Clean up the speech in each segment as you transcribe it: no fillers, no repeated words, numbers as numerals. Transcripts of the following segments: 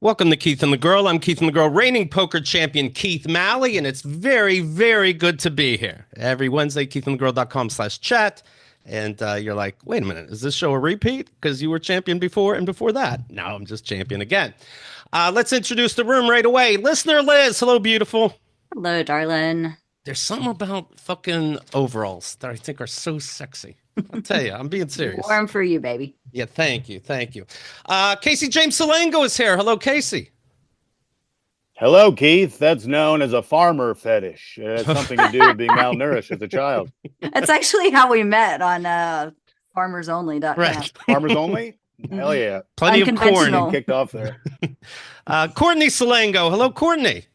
Welcome to Keith and the Girl. I'm Keith and the Girl, reigning poker champion Keith Malley, and it's very, very good to be here. Every Wednesday, keithandthegirl.com/chat. And you're like, wait a minute, is this show a repeat? Because you were champion before and before that. No, I'm just champion again. Let's introduce the room right away. Listener Liz, hello, beautiful. Hello, darling. There's something about fucking overalls that I think are so sexy. I'll tell you, I'm being serious. Warm for you, baby. Yeah, thank you. Thank you. Casey James Salengo is here. Hello, Casey. Hello, Keith. That's known as a farmer fetish. It has something to do with being malnourished as a child. That's actually how we met on farmersonly.com. Right. Farmers only? Hell yeah. Plenty of corn. Unconventional. Kicked off there. Courtney Salengo. Hello, Courtney.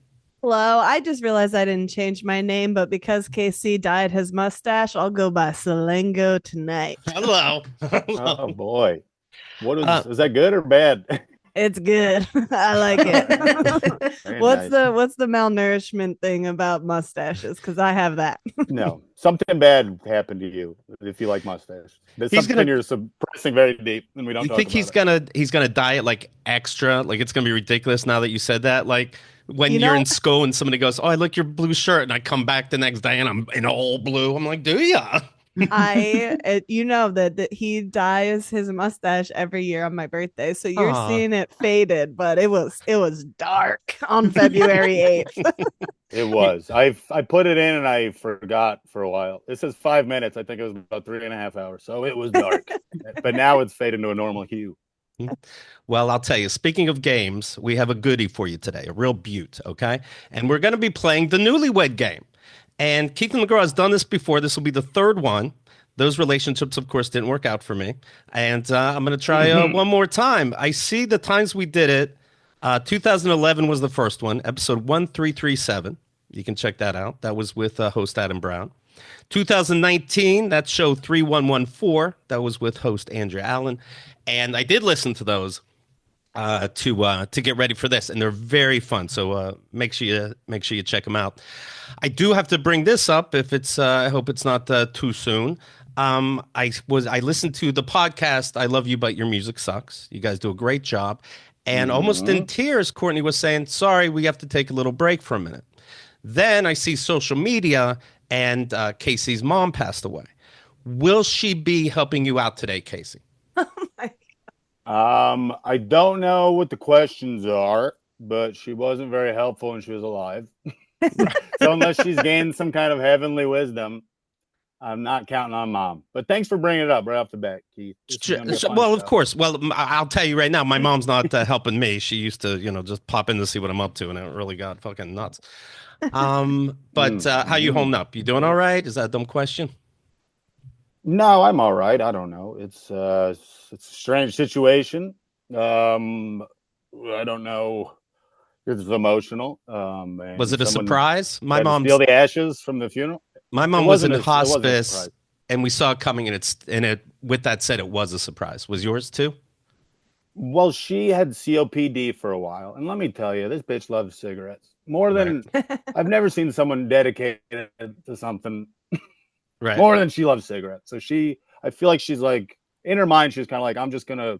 Hello, I just realized I didn't change my name, but because KC dyed his mustache, I'll go by Salengo tonight. Hello. Oh boy. What is that good or bad? It's good. I like it. Very What's nice. the malnourishment thing about mustaches? Because I have that. No. Something bad happened to you if you like mustache. There's He's something gonna- you're suppressing very deep and we don't You talk think about he's gonna dye it like extra? Like it's gonna be ridiculous now that you said that? Like when You you're know- in school and somebody goes, "Oh, I like your blue shirt," and I come back the next day and I'm in all blue. I'm like, "Do ya?" that he dyes his mustache every year on my birthday, so you're Aw. seeing it faded, but it was dark on February 8th. It was. I put it in and I forgot for a while. It says 5 minutes. I think it was about 3.5 hours. So it was dark. But now it's faded to a normal hue. Well, I'll tell you, speaking of games, we have a goodie for you today, a real beaut, okay? And we're going to be playing the Newlywed game. And Keith and the Girl has done this before. This will be the third one. Those relationships, of course, didn't work out for me. And I'm going to try one more time. I see the times we did it. 2011 was the first one, episode 1337. You can check that out. That was with host Adam Brown. 2019, that's show 3114. That was with host Andrea Allen. And I did listen to those to get ready for this, and they're very fun. So make sure you check them out. I do have to bring this up. If it's, I hope it's not too soon. I listened to the podcast. I Love You, But Your Music Sucks. You guys do a great job. And almost in tears, Courtney was saying, "Sorry, we have to take a little break for a minute." Then I see social media, and Casey's mom passed away. Will she be helping you out today, Casey? I don't know what the questions are, but she wasn't very helpful when she was alive. So unless she's gained some kind of heavenly wisdom, I'm not counting on mom. But thanks for bringing it up right off the bat, Keith. This is gonna be a fun Well, of show. course. Well, I'll tell you right now, my mom's not helping me. She used to, just pop in to see what I'm up to, and it really got fucking nuts. But how you holding up? You doing all right? Is that a dumb question? No, I'm all right. I don't know. It's a strange situation. I don't know. It's emotional. And Was it a someone surprise? tried to steal the ashes from the funeral. My mom It was in wasn't a hospice, surprise. and we saw it coming, and with that said, it was a surprise. Was yours too? Well, she had COPD for a while, and let me tell you, this bitch loves cigarettes more than I've never seen someone dedicated to something Right. more than she loves cigarettes. So I feel like she's like in her mind, she's kind of like, I'm just gonna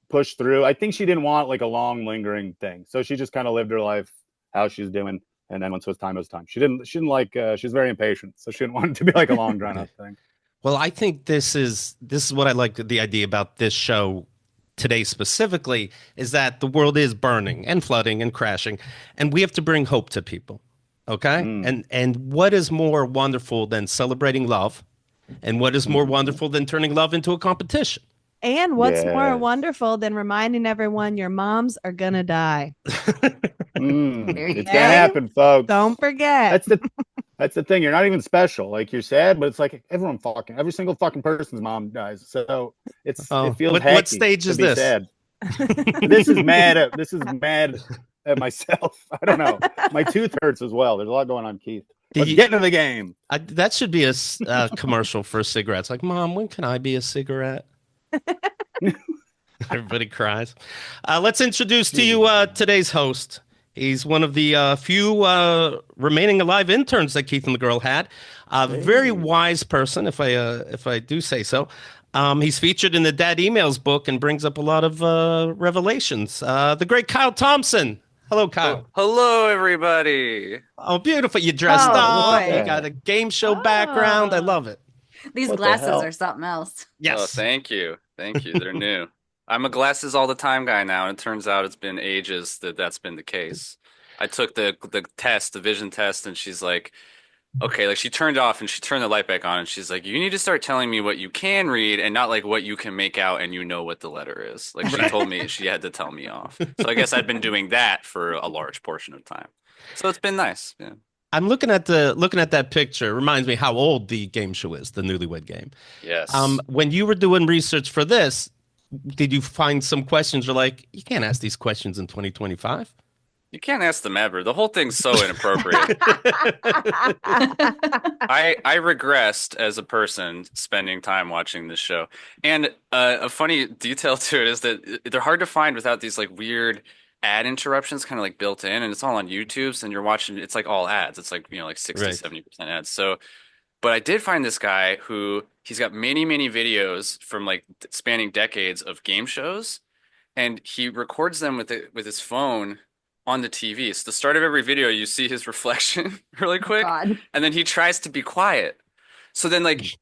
push through. I think she didn't want like a long lingering thing, so she just kind of lived her life how she's doing, and then once it was time, it was time. She didn't like. She's very impatient, so she didn't want it to be like a long drawn out thing. Well, I think this is what I like the idea about this show today specifically is that the world is burning and flooding and crashing, and we have to bring hope to people. Okay? And what is more wonderful than celebrating love? And what is more wonderful than turning love into a competition? And what's more Yes. wonderful than reminding everyone your moms are gonna die? It's go. gonna happen, folks. Don't forget. That's the thing. You're not even special. Like you're sad, but it's like every single fucking person's mom dies. So it feels what hacky stage to is be this? sad. This is mad at myself. I don't know. My tooth hurts as well. There's a lot going on, Keith. Let's get into the game. That should be a commercial for cigarettes. Like, Mom, when can I be a cigarette? Everybody cries. Let's introduce to you today's host. He's one of the few remaining alive interns that Keith and the Girl had. A very wise person, if I do say so. He's featured in the Dad Emails book and brings up a lot of revelations. The great Kyle Thompson. Hello, Kyle. Oh, hello, everybody. Oh, beautiful. You dressed Oh, up. boy. You got a game show background. I love it. These What the glasses hell? are something else. Yes. Oh, thank you. Thank you. They're new. I'm a glasses all the time guy now, and it turns out it's been ages that's been the case. I took the test, the vision test, and she's like, okay, like she turned off and she turned the light back on, and she's like, you need to start telling me what you can read and not like what you can make out and you know what the letter is. Like she told me she had to tell me off. So I guess I'd been doing that for a large portion of time. So it's been nice. Yeah. I'm looking at that picture. It reminds me how old the game show is, the Newlywed Game. Yes. When you were doing research for this, did you find some questions? You're like, you can't ask these questions in 2025. You can't ask them ever. The whole thing's so inappropriate. I regressed as a person spending time watching this show. And a funny detail to it is that they're hard to find without these like weird ad interruptions kind of like built in, and it's all on YouTube. So you're watching, it's like all ads. It's like, like 60, Right. 70% ads. So, but I did find this guy who he's got many, many videos from like spanning decades of game shows, and he records them with his phone on the TV. So the start of every video, you see his reflection really quick, God. and then he tries to be quiet. So then like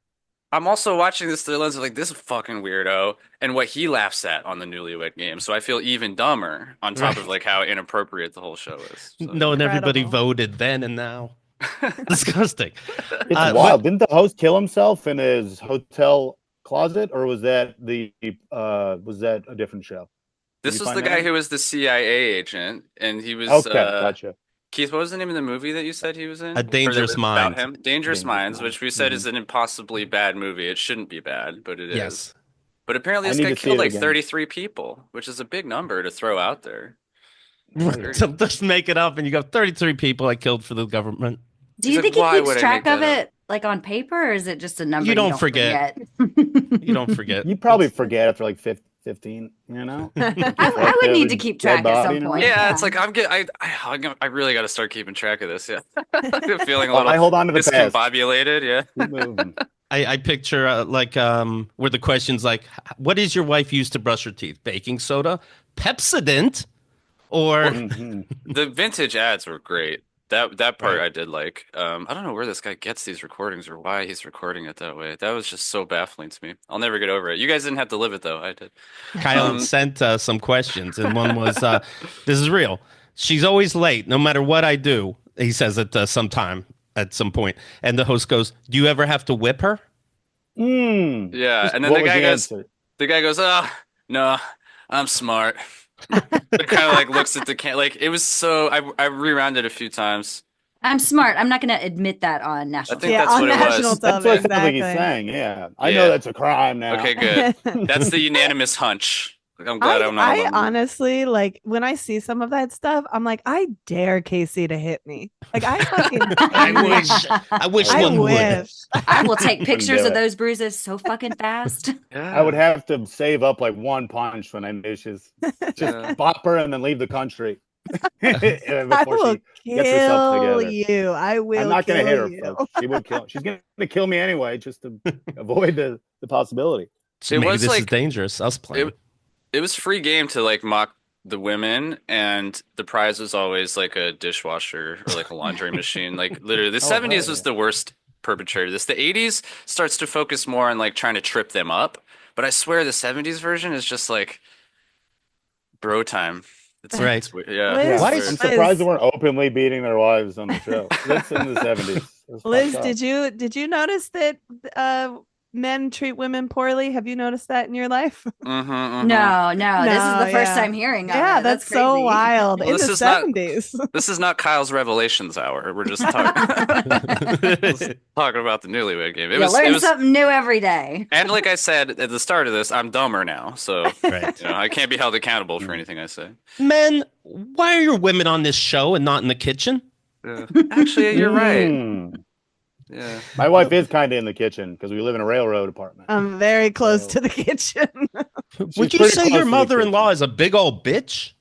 I'm also watching this through the lens of like this fucking weirdo and what he laughs at on the Newlywed Game. So I feel even dumber on top of like how inappropriate the whole show is. So, Knowing everybody Incredible. voted then and now. Disgusting. It's wild. Didn't the host kill himself in his hotel closet, or was that a different show? this you was find the that guy out? who was the CIA agent, and he was Okay, gotcha. Keith, what was the name of the movie that you said he was in? A Dangerous Or Mind. About him? Dangerous Dangerous Minds, Mind. which we said is an impossibly bad movie. It shouldn't be bad, but it is. Yes. But apparently I this need guy to see killed it like again. 33 people, which is a big number to throw out there. So just make it up and you got 33 people I killed for the government. Do you He's think like, he "Why would keeps I track make of that it like on paper, or is it just a number You you don't don't forget. forget? You don't forget. You probably forget after like 15, you know? I would need to keep track Dead at body, some you know? point. Yeah, it's like I really got to start keeping track of this. Yeah, I'm feeling a little I hold on to the past. discombobulated. Yeah. Keep moving. I picture where the question's like, what does your wife use to brush her teeth? Baking soda? Pepsodent? Or Mhm. The vintage ads were great. That part I did like. I don't know where this guy gets these recordings or why he's recording it that way. That was just so baffling to me. I'll never get over it. You guys didn't have to live it though. I did. Kyle sent some questions, and one was, this is real. She's always late, no matter what I do. He says it at some point. And the host goes, do you ever have to whip her? Yeah, and then What the was guy the goes, answer? oh, no, I'm smart. It kind of like looks at the like it was so I rewound it a few times. I'm smart. I'm not going to admit that on national. I think Yeah, that's on what it national was. That's what it television. sounds like he's Exactly. saying. Yeah, I Yeah. know that's a crime now. Okay, good. That's the unanimous hunch. I'm glad I'm not I alone. honestly, like, when I see some of that stuff, I'm like, I dare Casey to hit me. Like, I fucking I wish I one would. wish. I will take pictures do of it. those bruises so fucking fast. I would have to save up like one punch when I knew she's just bop her and then leave the country. I Before will she gets herself kill together. you. I will. I'm not going to hit her, you. folks. She would kill. She's going to kill me anyway, just to avoid the possibility. So It maybe was this is like- dangerous. Us playing. It was free game to like mock the women, and the prize was always like a dishwasher or like a laundry machine. Like literally, the 70s was yeah. the worst perpetrator. The 80s starts to focus more on like trying to trip them up, but I swear the 70s version is just like bro time. It's Right. it's weird. Yeah. Liz- Why I'm is- surprised they weren't openly beating their wives on the show. That's in the 70s. It was Liz, fucked up. did you notice that men treat women poorly? Have you noticed that in your life? Mm-hmm. No, this is the first yeah. time hearing of Yeah, it. that's so crazy. wild. Well, In this the is not- 70s. This is not Kyle's Revelations Hour. We're just talking, talking about the Newlywed Game. You learn something new every day. and like I said at the start of this, I'm dumber now, so Right. I can't be held accountable for anything I say. Men, why are your women on this show and not in the kitchen? Yeah. Actually, you're right. Mm. Yeah. My wife is kind of in the kitchen because we live in a railroad apartment. I'm very close to the kitchen. Would you pretty say close your to the mother-in-law is a big old bitch?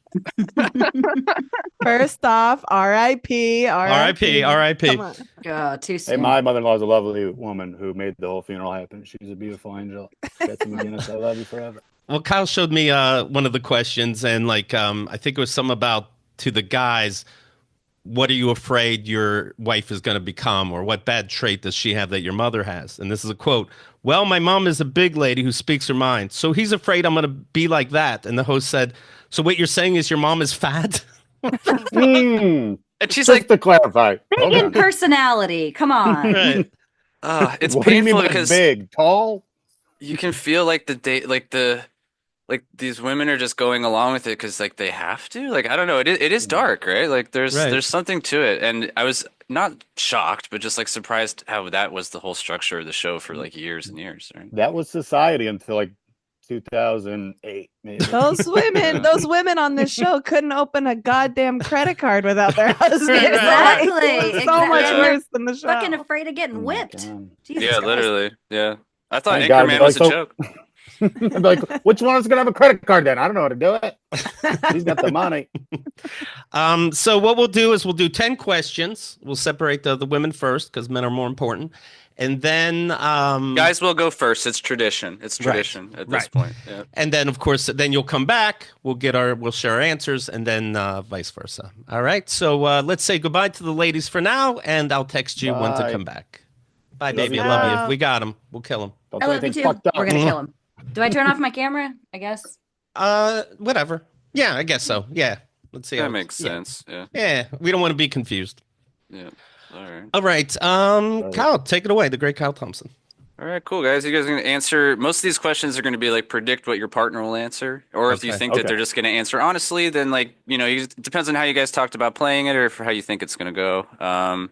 First off, R.I.P. R.I.P., R.I.P.. Come on. Too Hey, soon. my mother-in-law is a lovely woman who made the whole funeral happen. She's a beautiful angel. Casey Maginnis, I love you forever. Well, Kyle showed me one of the questions, and like I think it was some about to the guys. What are you afraid your wife is going to become, or what bad trait does she have that your mother has? And this is a quote. Well, my mom is a big lady who speaks her mind, so he's afraid I'm going to be like that. And the host said, "So what you're saying is your mom is fat?" Mm, And she's just like, to clarify. Big in personality. Come on. Right. it's What do you mean painful by because big? Tall? you can feel like the date, like these women are just going along with it because like they have to. Like I don't know, it is dark, right? Like Right. there's something to it, and I was not shocked, but just like surprised how that was the whole structure of the show for like years and years, right? That was society until like 2008, maybe. Those Yeah. women on this show couldn't open a goddamn credit card without their husbands. Exactly. It's so much Exactly. worse than the show. Fucking afraid of getting Oh my whipped. God. Jesus Yeah, Christ. literally. Yeah, I thought Thank God, Anchorman like, was a so- joke. I'd be like, which one is going to have a credit card then? I don't know how to do it. He's got the money. So what we'll do is we'll do 10 questions. We'll separate the women first because men are more important. And then Guys will go first. It's tradition. It's Right. tradition at this Right. point. Yeah. and then of course then you'll come back. We'll share our answers and then vice versa. All right. So let's say goodbye to the ladies for now, and I'll text you when to Bye. come back. Bye, Love baby. you. I love Bye. you. We got him. We'll kill him. Don't I do love you anything too. fucked up. We're gonna kill him. Do I turn off my camera? I guess. Whatever. Yeah, I guess so. Yeah. Let's see. That how makes yeah. sense. Yeah. Yeah. We don't want to be confused. Yeah. All right. All right. Kyle, take it away. The great Kyle Thompson. All right, cool, guys. You guys are going to answer. Most of these questions are going to be like predict what your partner will answer, or if you Okay. think that Okay. they're just going to answer honestly, then like it depends on how you guys talked about playing it, or for how you think it's going to go.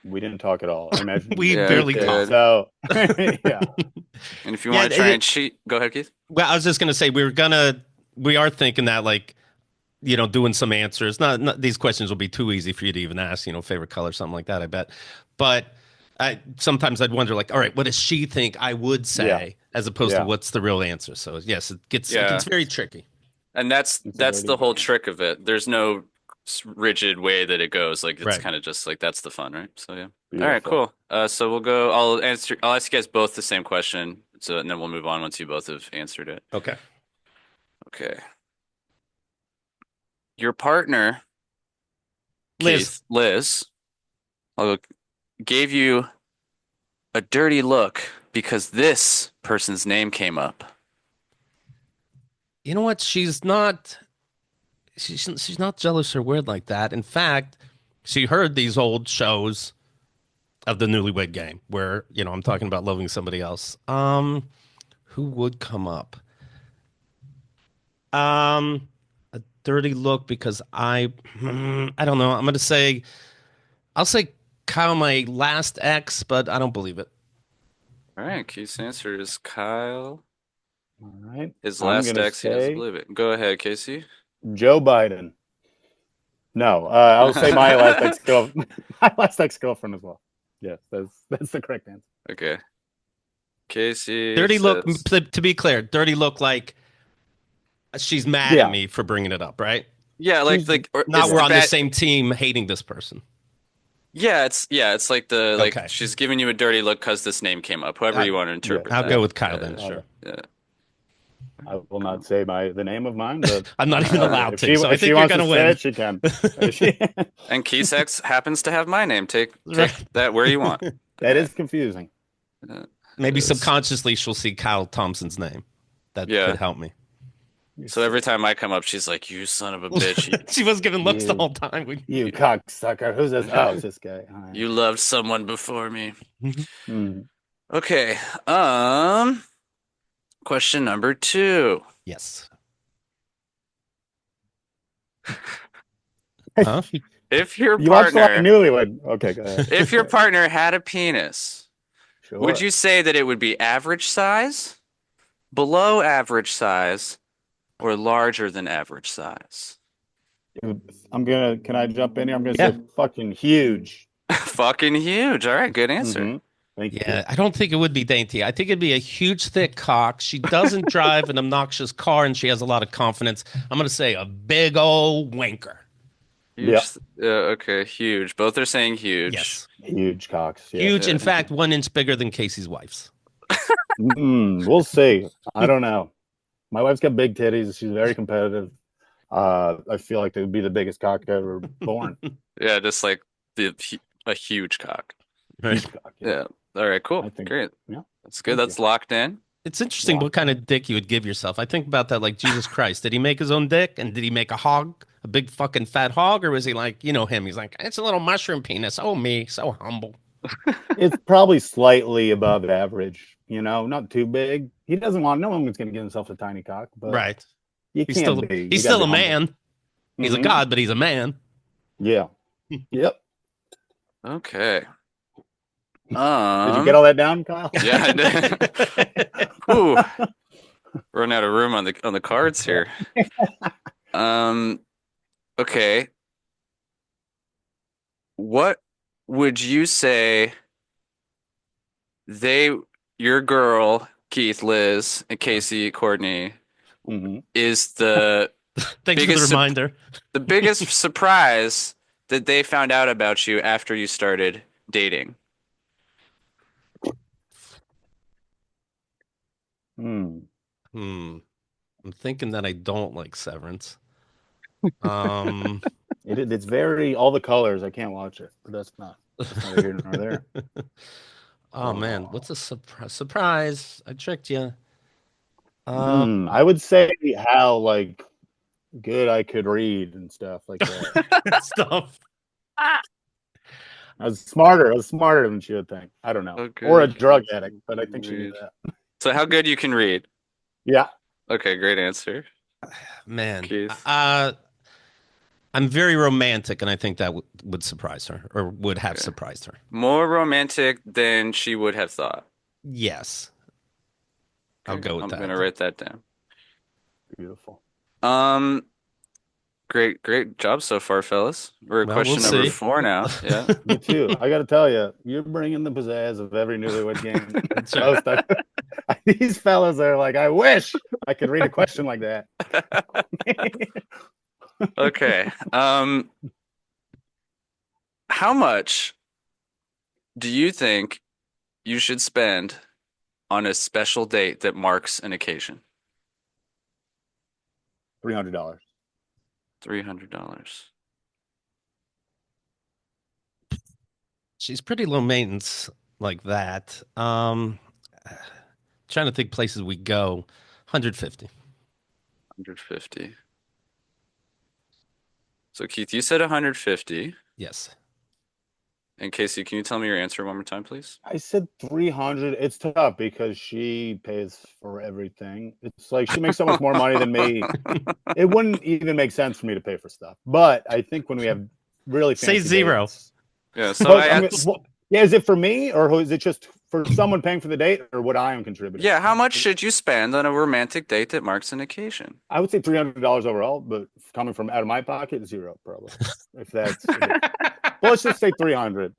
We didn't talk at all. I imagine We Yeah, barely we did. talked. So, yeah. And if you Yeah, want to try it- and cheat, go ahead, Keith. Well, I was just gonna say we are thinking that like, doing some answers. Not these questions will be too easy for you to even ask. Favorite color, something like that. I bet. But sometimes I'd wonder like, all right, what does she think I would say, Yeah. as opposed to Yeah. what's the real answer. So yes, it gets Yeah. very tricky. And that's It's the very whole good. trick of it. There's no rigid way that it goes. Like it's Right. kind of just like that's the fun, right? So yeah. Beautiful. All right, cool. So we'll go. I'll ask you guys both the same question. So and then we'll move on once you both have answered it. Okay. Okay. Your partner, Liz. Liz, gave you a dirty look because this person's name came up. You know what? She's not jealous or weird like that. In fact, she heard these old shows of the Newlywed Game where, I'm talking about loving somebody else. Who would come up? A dirty look because I don't know. I'll say Kyle, my last ex, but I don't believe it. All right, Keith's answer is Kyle. All right. His I'm last gonna ex, he doesn't say believe it. Go ahead, Casey. Joe Biden. No, I'll say my last ex-girlfriend as well. Yes, that's the correct answer. Okay. Casey. Dirty look, says- to be clear, dirty look like she's mad Yeah. at me for bringing it up, right? Yeah, She's or Not it's we're on the bad- same team hating this person. Yeah, it's like Okay. she's giving you a dirty look because this name came up. However you want to interpret I'll that. go with Kyle then, Yeah, sure. Yeah. I will not say the name of mine, but I'm not even allowed if to, she, so I if think she you're wants gonna to win. say it, she can. If she- And Keith's ex happens to have my name. Take Right. that where you want. that is confusing. Maybe Yes. subconsciously she'll see Kyle Thompson's name. That Yeah. could help me. So every time I come up, she's like, "You son of a bitch! She was giving looks the You- whole time. You cocksucker. Who's this? Oh, it's this guy. All right. You loved someone before me." Mm. Okay. Question number 2. Yes. Huh? If your You watched a lot of partner, Newlywed. Okay, go ahead. if your partner had a penis, Sure. would you say that it would be average size, below average size, or larger than average size? Can I jump in here? I'm gonna Yeah. say fucking huge. Fucking huge. All right, good answer. Mhm. Thank you. Yeah, I don't think it would be dainty. I think it'd be a huge, thick cock. She doesn't drive an obnoxious car, and she has a lot of confidence. I'm going to say a big old wanker. Huge. Yeah. Okay, huge. Both are saying huge. Yes. Huge cocks. Yeah. Huge. In Yeah. fact, 1 inch bigger than Casey's wife's. We'll see. I don't know. My wife's got big titties. She's very competitive. I feel like they would be the biggest cock ever born. Yeah, just like a huge cock. Right. Huge cock. Yeah. All right, cool. I think- Great. yeah. That's good. Thank That's locked in. It's interesting Wow. what kind of dick you would give yourself. I think about that like Jesus Christ. Did he make his own dick? And did he make a hog? A big fucking fat hog? Or was he like, you know him? He's like, it's a little mushroom penis. Oh, me. So humble. It's probably slightly above average, not too big. He doesn't want, no one's going to give himself a tiny cock, but Right. you He's can't still, be. he's You gotta still a be humble. man. He's a Mhm. god, but he's a man. Yeah. Yep. Okay. Did you get all that down, Kyle? Yeah, I did. Ooh, run out of room on the cards here. Okay. What would you say your girl, Keith, Liz, and Casey, Courtney, hmm is the Thanks for Biggest the reminder. biggest surprise that they found out about you after you started dating? Hmm. I'm thinking that I don't like Severance. It's very, all the colors. I can't watch it, but that's neither here nor there. Oh man, what's a surprise? I tricked you. I would say how good I could read and stuff like that. Stuff. I was smarter than she would think. I don't know. Okay. Or a drug addict, but I think she knew that. So how good you can read? Yeah. Okay, great answer. Man, Keith. I'm very romantic, and I think that would surprise her, or would have Okay. surprised her. More romantic than she would have thought. Yes, I'll Okay, go with I'm that. gonna write that down. Beautiful. Great job so far, fellas. We're at Well, question we'll number see. 4 now. Yeah. Me too. I got to tell you, you're bringing the pizzazz of every Newlywed game. That's right. These fellas are like, I wish I could read a question like that. Okay. How much do you think you should spend on a special date that marks an occasion? $300. $300. She's pretty low maintenance like that. Trying to think places we go. 150. 150. So Keith, you said 150. Yes. And Casey, can you tell me your answer one more time, please? I said 300. It's tough because she pays for everything. It's like she makes so much more money than me. It wouldn't even make sense for me to pay for stuff. But I think when we have really Say fancy zero. dates- Yeah, so But, is it for me or is it just for someone paying for the date or what I am contributing? yeah, how much should you spend on a romantic date that marks an occasion? I would say $300 overall, but coming from out of my pocket, zero probably. If that's, well, let's just say 300.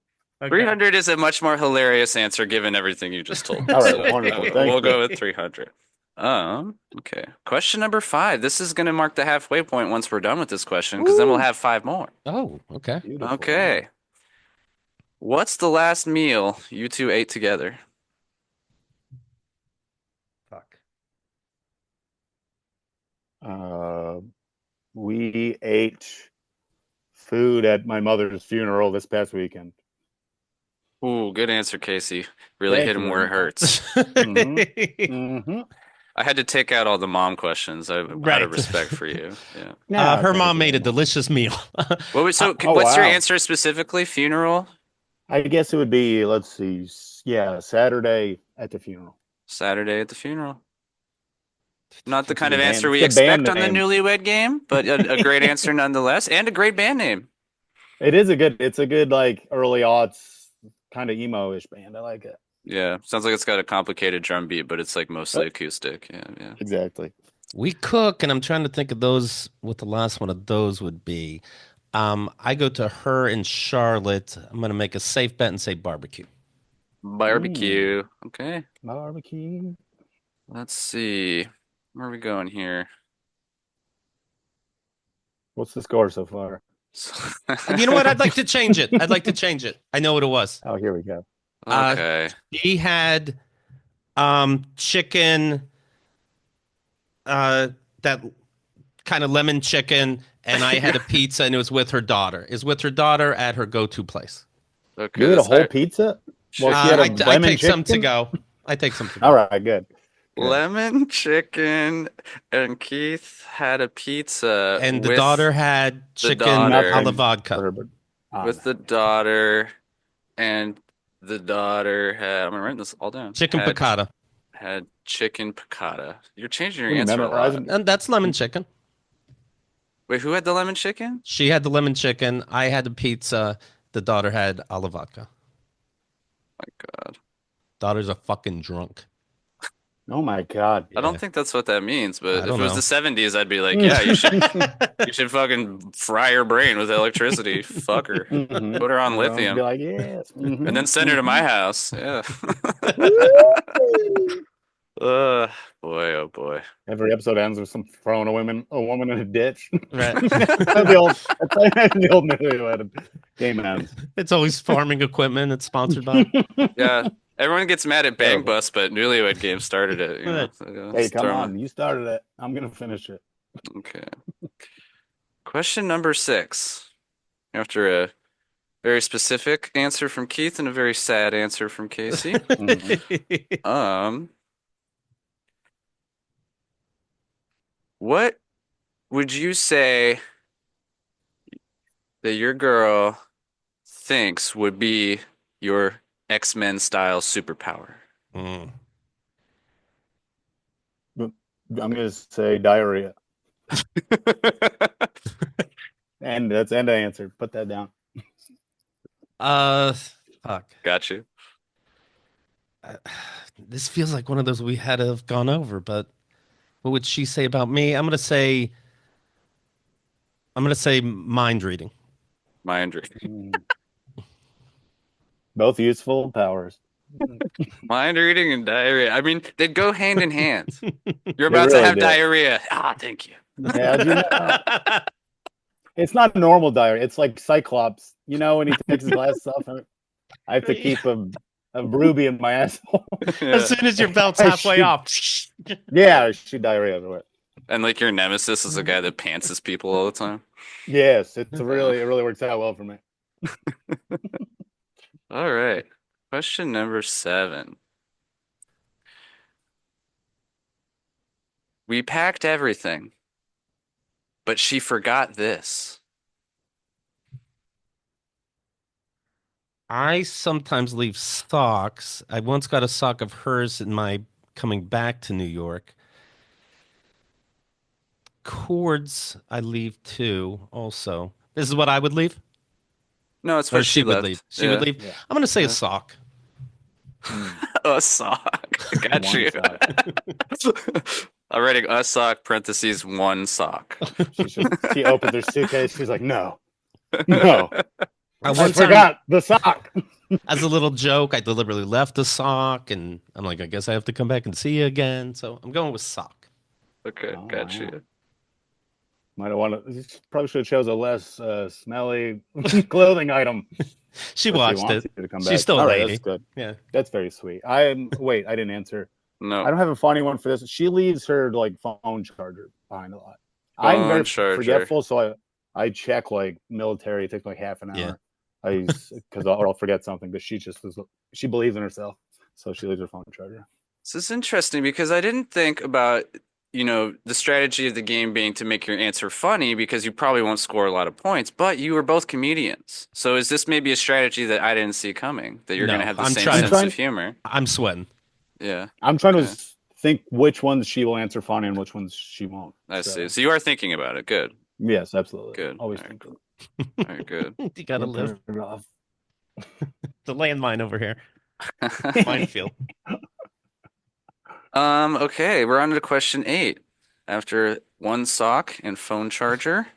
300 is a much more hilarious answer given everything you just told me. All right, So, wonderful. Thank we'll you. go with 300. Okay. Question number 5. This is going to mark the halfway point once we're done with this question, because then we'll have 5 more. Oh, okay. Beautiful. Okay. What's the last meal you two ate together? Fuck. We ate food at my mother's funeral this past weekend. Ooh, good answer, Casey. Really Thank hit you him where it very hurts. Mm-hmm. I had to take out all the mom questions out Right. of respect for you. Yeah. Her mom made a delicious meal. What's your wow. answer specifically? Funeral? I guess it would be, let's see, Saturday at the funeral. Saturday at the funeral. Not the It's kind a of band- answer we it's a band expect on the name. Newlywed Game, but a great answer nonetheless, and a great band name. It's a good like early aughts kind of emo-ish band. I like it. Yeah, sounds like it's got a complicated drum beat, but it's like mostly acoustic. Yeah. Exactly. We cook, and I'm trying to think of those, what the last one of those would be. I go to her in Charlotte. I'm going to make a safe bet and say barbecue. Barbecue. Okay. Barbecue. Let's see. Where are we going here? What's the score so far? You know what? I'd like to change it. I'd like to change it. I know what it was. Oh, here we go. Okay. He had chicken, that kind of lemon chicken, and I had a pizza, and it was with her daughter. Is with her daughter at her go-to place. Okay. You ate a this- whole pizza? Well, she had a I lemon take some to chicken? go. I take some to go. All right, good. Good. Lemon chicken, and Keith had a pizza And the with daughter had chicken daughter. a la vodka. For her, but- with the daughter, and the daughter had. I'm writing this all down. Chicken had, piccata. Had chicken piccata. You're changing your What are you answer a lot. memorizing? And that's lemon chicken. Wait, who had the lemon chicken? She had the lemon chicken. I had the pizza. The daughter had a la vodka. My God. Daughter's a fucking drunk. Oh my God. I don't think that's what that means, but if it don't was know. the 70s, I'd be like, yeah, you should fucking fry her brain with electricity. Fuck her. Mhm. Put her on Everyone would lithium. Be like, yes. Mhm. And then send her to my house. Yeah. Boy, oh boy. Every episode ends with some throwing a woman in a ditch. Right. That's the old Newlywed game ends. It's always farming equipment. It's sponsored by. Yeah. Everyone gets mad at Bang Bus, but Newlywed Games started it. You know? Right. So, yeah, Hey, let's come throw 'em on. You started it. I'm going to finish it. Okay. Question number 6. After a very specific answer from Keith and a very sad answer from Casey. What would you say that your girl thinks would be your X-Men style superpower? Mm. I'm going to say diarrhea. And that's end of answer. Put that down. Fuck. Got you. This feels like one of those we had to have gone over, but what would she say about me? I'm gonna say mind reading. Mind reading. Both useful powers. Mind reading and diarrhea. I mean, they go hand in hand. You're They about to really have do. diarrhea. Thank you. Yeah, do you know, it's not normal diarrhea. It's like Cyclops. You know, when he takes his glasses off, I have to keep a ruby in my asshole. As soon as your belt's halfway off. Yeah, she diarrhea everywhere. And like your nemesis is a guy that pantses people all the time. Yes, it really works out well for me. All right. Question number 7. We packed everything, but she forgot this. I sometimes leave socks. I once got a sock of hers in my coming back to New York. Cords I leave too, also. This is what I would leave? No, it's Or what she would left. leave. She would leave. Yeah. I'm gonna say Yeah. a sock. A sock. Got One you. sock. I'm writing a sock, parentheses, one sock. She opens her suitcase. She's like, no. I One time, forgot the sock. as a little joke, I deliberately left the sock, and I'm like, I guess I have to come back and see you again. So I'm going with sock. Okay, Oh, got wow. you. Might have wanted. Probably should have chose a less smelly clothing item. She But watched wants it. you to come She's back. still a All right, lady. That's good. Yeah. That's very sweet. Wait, I didn't answer. I No. don't have a funny one for this. She leaves her like phone charger behind a lot. I'm Phone very charger. forgetful, so I check like military. It takes like half an hour. Yeah. Because I'll forget something. But she believes in herself, so she leaves her phone charger. This is interesting because I didn't think about, the strategy of the game being to make your answer funny because you probably won't score a lot of points, but you were both comedians. So is this maybe a strategy that I didn't see coming, that you're No, going to have the I'm same trying- sense of humor? I'm sweating. Yeah, I'm trying Okay. to think which ones she will answer funny and which ones she won't. I see. So you are thinking about it. Good. Yes, absolutely. Good. Always All right. think of All right, good. You gotta it. live. Turn it off. The landmine over here. Minefield. Okay, we're on to question 8. After one sock and phone charger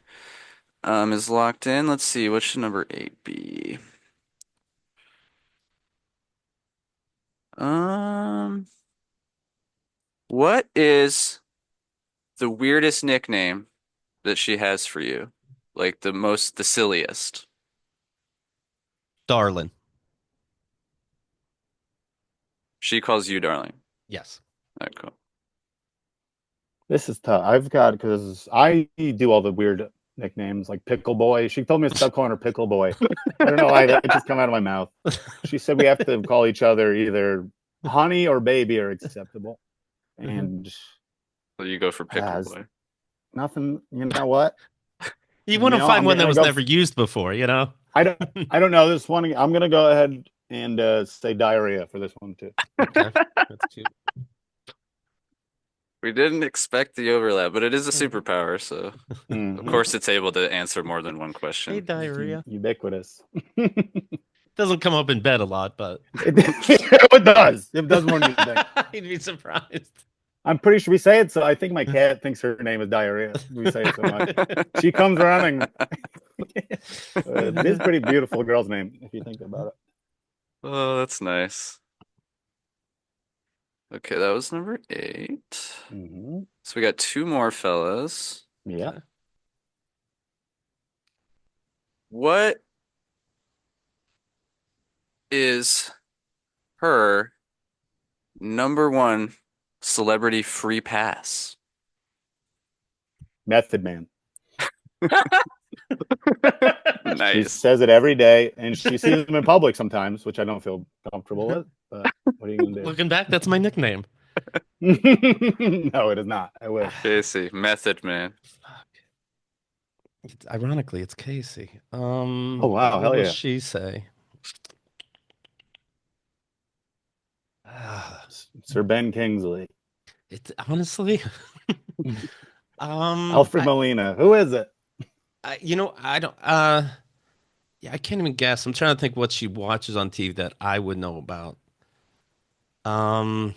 is locked in. Let's see, what should number 8 be? What is the weirdest nickname that she has for you? Like the silliest. Darling. She calls you darling. Yes. All right, cool. This is tough. I've got, because I do all the weird nicknames like Pickle Boy. She told me to stop calling her Pickle Boy. I don't know why that just come out of my mouth. She said we have to call each other either honey or baby are acceptable. And So you go for pickle boy. nothing, you know what? You want to find one that was never used before, you know? I don't know. This one, I'm going to go ahead and say diarrhea for this one too. Okay. That's cute. We didn't expect the overlap, but it is a superpower, so of course it's able to answer more than one question. Hey, diarrhea. Ubiquitous. Doesn't come up in bed a lot, but it does. It does more than you think. I'd be surprised. I'm pretty sure we say it. So I think my cat thinks her name is diarrhea. We say it so much. She comes running. It is a pretty beautiful girl's name if you think about it. Oh, that's nice. Okay, that was number 8. Mm-hmm. So we got 2 more fellas. Yeah. What is her number 1 celebrity free pass? Method Man. She Nice. says it every day, and she sees him in public sometimes, which I don't feel comfortable with. But what are you gonna do? Looking back, that's my nickname. No, it is not. I wish. Casey, Method Man. Ironically, it's Casey. Oh wow, what hell does yeah. she say? Sir Ben Kingsley. It's honestly, Alfred Molina. Who is it? I don't. Yeah, I can't even guess. I'm trying to think what she watches on TV that I would know about. I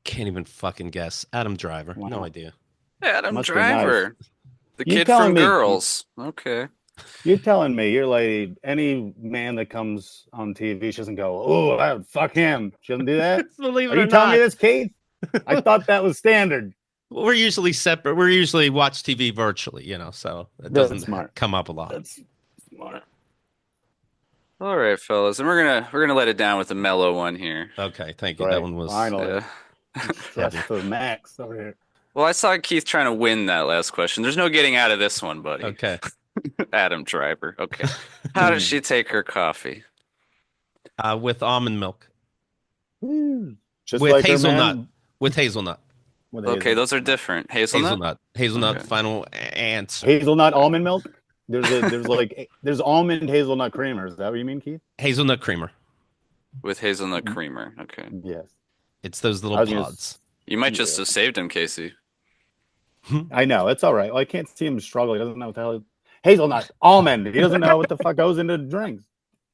can't even fucking guess. Adam Driver. Wow. No idea. Adam Must be Driver. nice. The You kid telling from me- Girls. Okay. You're telling me your lady, any man that comes on TV, she doesn't go, oh, I would fuck him. She doesn't do that? Believe it Are you or telling not, me this, Keith? I thought that was standard. we're usually separate. We're usually watch TV virtually, so it That's doesn't smart. come up a lot. That's smart. All right, fellas, and we're gonna let it down with a mellow one here. Okay, thank you. Right. That one was. Finally. Yeah. Stress to the max over here. Well, I saw Keith trying to win that last question. There's no getting out of this one, buddy. Okay. Adam Driver. Okay. How does she take her coffee? With almond milk. Just With like her hazelnut. man. With hazelnut. With Okay, hazelnut. those are different. Hazelnut? Hazelnut. Okay. Final answer. Hazelnut almond milk. There's almond hazelnut creamer. Is that what you mean, Keith? Hazelnut creamer. With hazelnut creamer. Okay. Yes. It's those little I was gonna pods. You might just have saved him, Casey. I know it's all right. Well, I can't see him struggle. He doesn't know what the hell. Hazelnut almond. He doesn't know what the fuck goes into drinks.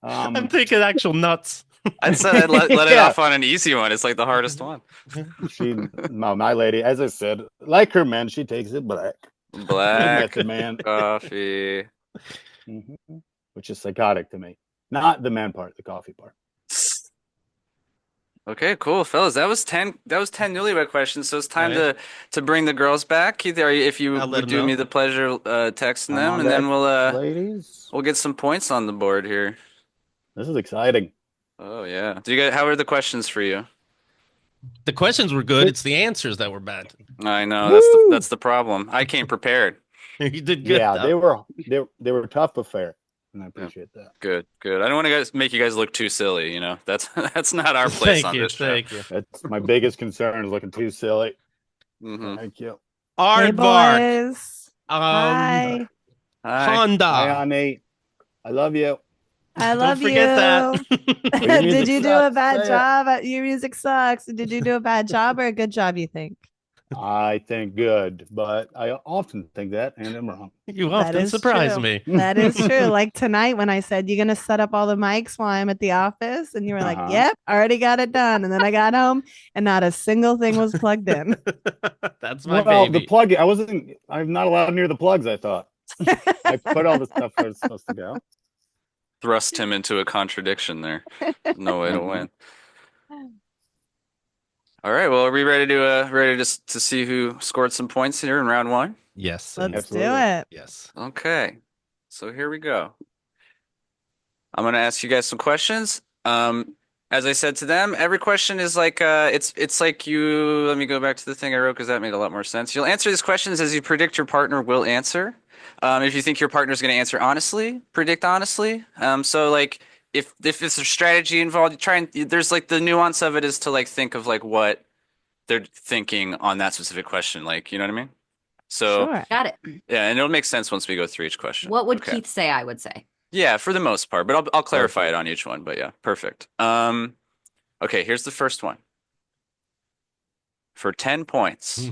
I'm thinking actual nuts. I said I'd let it Yeah. off on an easy one. It's like the hardest one. My lady, as I said, like her men, she takes it black. Black Method Man. coffee. Mhm. Which is psychotic to me. Not the man part, the coffee part. Okay, cool, fellas. That was 10 newlywed questions. So it's time All right. to bring the girls back. Keith, if you I'll let would 'em do know. me the pleasure texting Come them, on and then back, ladies. we'll get some points on the board here. This is exciting. Oh yeah. How are the questions for you? The questions were good. It's the answers that were bad. I know Woo! that's the problem. I came prepared. You did good. Yeah, though. they were tough but fair, and I appreciate that. Good. I don't want to make you guys look too silly. That's not our place on this show. Thank you. That's my biggest concern is looking too silly. Mhm. Thank you. Hey, Aardvark. boys. Hi. Hi. Hi, Honda. honey. I love you. I love Don't forget you. that. Your Did music you do a sucks. bad Say it. job? Your music sucks. Did you do a bad job or a good job, you think? I think good, but I often think that, and I'm wrong. You That often is surprise true. me. That is true. Like tonight when I said, you're going to set up all the mics while I'm at the office. And you were like, Uh-huh. yep, already got it done. And then I got home and not a single thing was plugged in. That's my Well, baby. the plug. I'm not allowed near the plugs. I thought I put all the stuff where it's supposed to go. thrust him into a contradiction there. No way to win. All right. Well, are we ready to see who scored some points here in round one? Yes. Let's Absolutely. do it. Yes. Okay. So here we go. I'm gonna ask you guys some questions. As I said to them, every question is like it's like you. Let me go back to the thing I wrote because that made a lot more sense. You'll answer these questions as you predict your partner will answer. If you think your partner is going to answer honestly, predict honestly. So like if it's a strategy involved, you try and there's like the nuance of it is to like think of like what they're thinking on that specific question. Like, you know what I mean? So Sure. Got it. yeah, and it'll make sense once we go through each question. What would Okay. Keith say I would say? Yeah, for the most part, but I'll clarify it on each one. But yeah, perfect. Okay, here's the first one. For 10 points.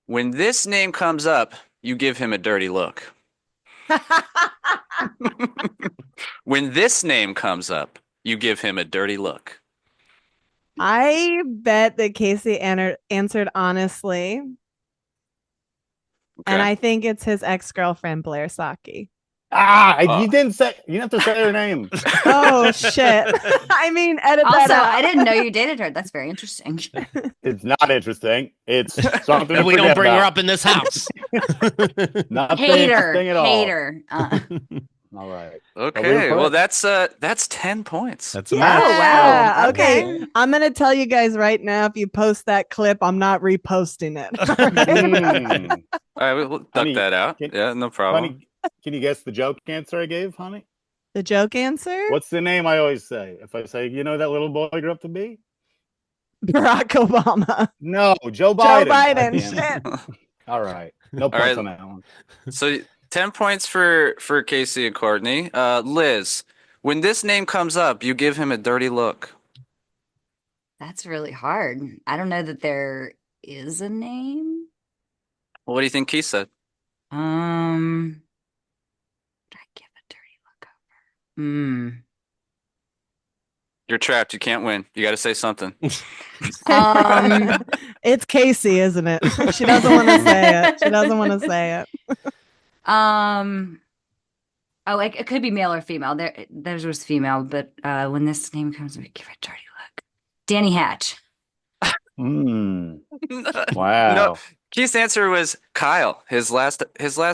When this name comes up, you give him a dirty look. When this name comes up, you give him a dirty look. I bet that Casey answered honestly. Okay. And I think it's his ex-girlfriend, Blair Saki. You didn't say. You didn't have to say her name. Oh, shit. I mean, edit that Also, out. I didn't know you dated her. That's very interesting. It's not interesting. It's something. And to we don't forget bring her about. up in this house. Not Hater. interesting at all. Hater. All right. Okay, put well it- that's 10 points. That's Yeah. amazing. Oh, wow. Okay. Okay. I'm going to tell you guys right now, if you post that clip, I'm not reposting it. Mm. All right, we'll duck Honey, that out. can- Yeah, no problem. Honey, can you guess the joke answer I gave, honey? The joke answer? What's the name I always say? If I say, you know that little boy grew up to be? Barack Obama. No, Joe Joe Biden. Biden. Goddamn it. Shit. All right. No right. points on that one. So 10 points for Casey and Courtney. Liz, when this name comes up, you give him a dirty look. That's really hard. I don't know that there is a name. What do you think Keith said? Would I give a dirty look over? You're trapped. You can't win. You got to say something. It's Casey, isn't it? She doesn't want to say it. She doesn't want to say it. Oh, it could be male or female. Theirs was female, but when this name comes, we give it a dirty look. Danny Hatch. Mm. No, Wow. Keith's answer was Kyle, his last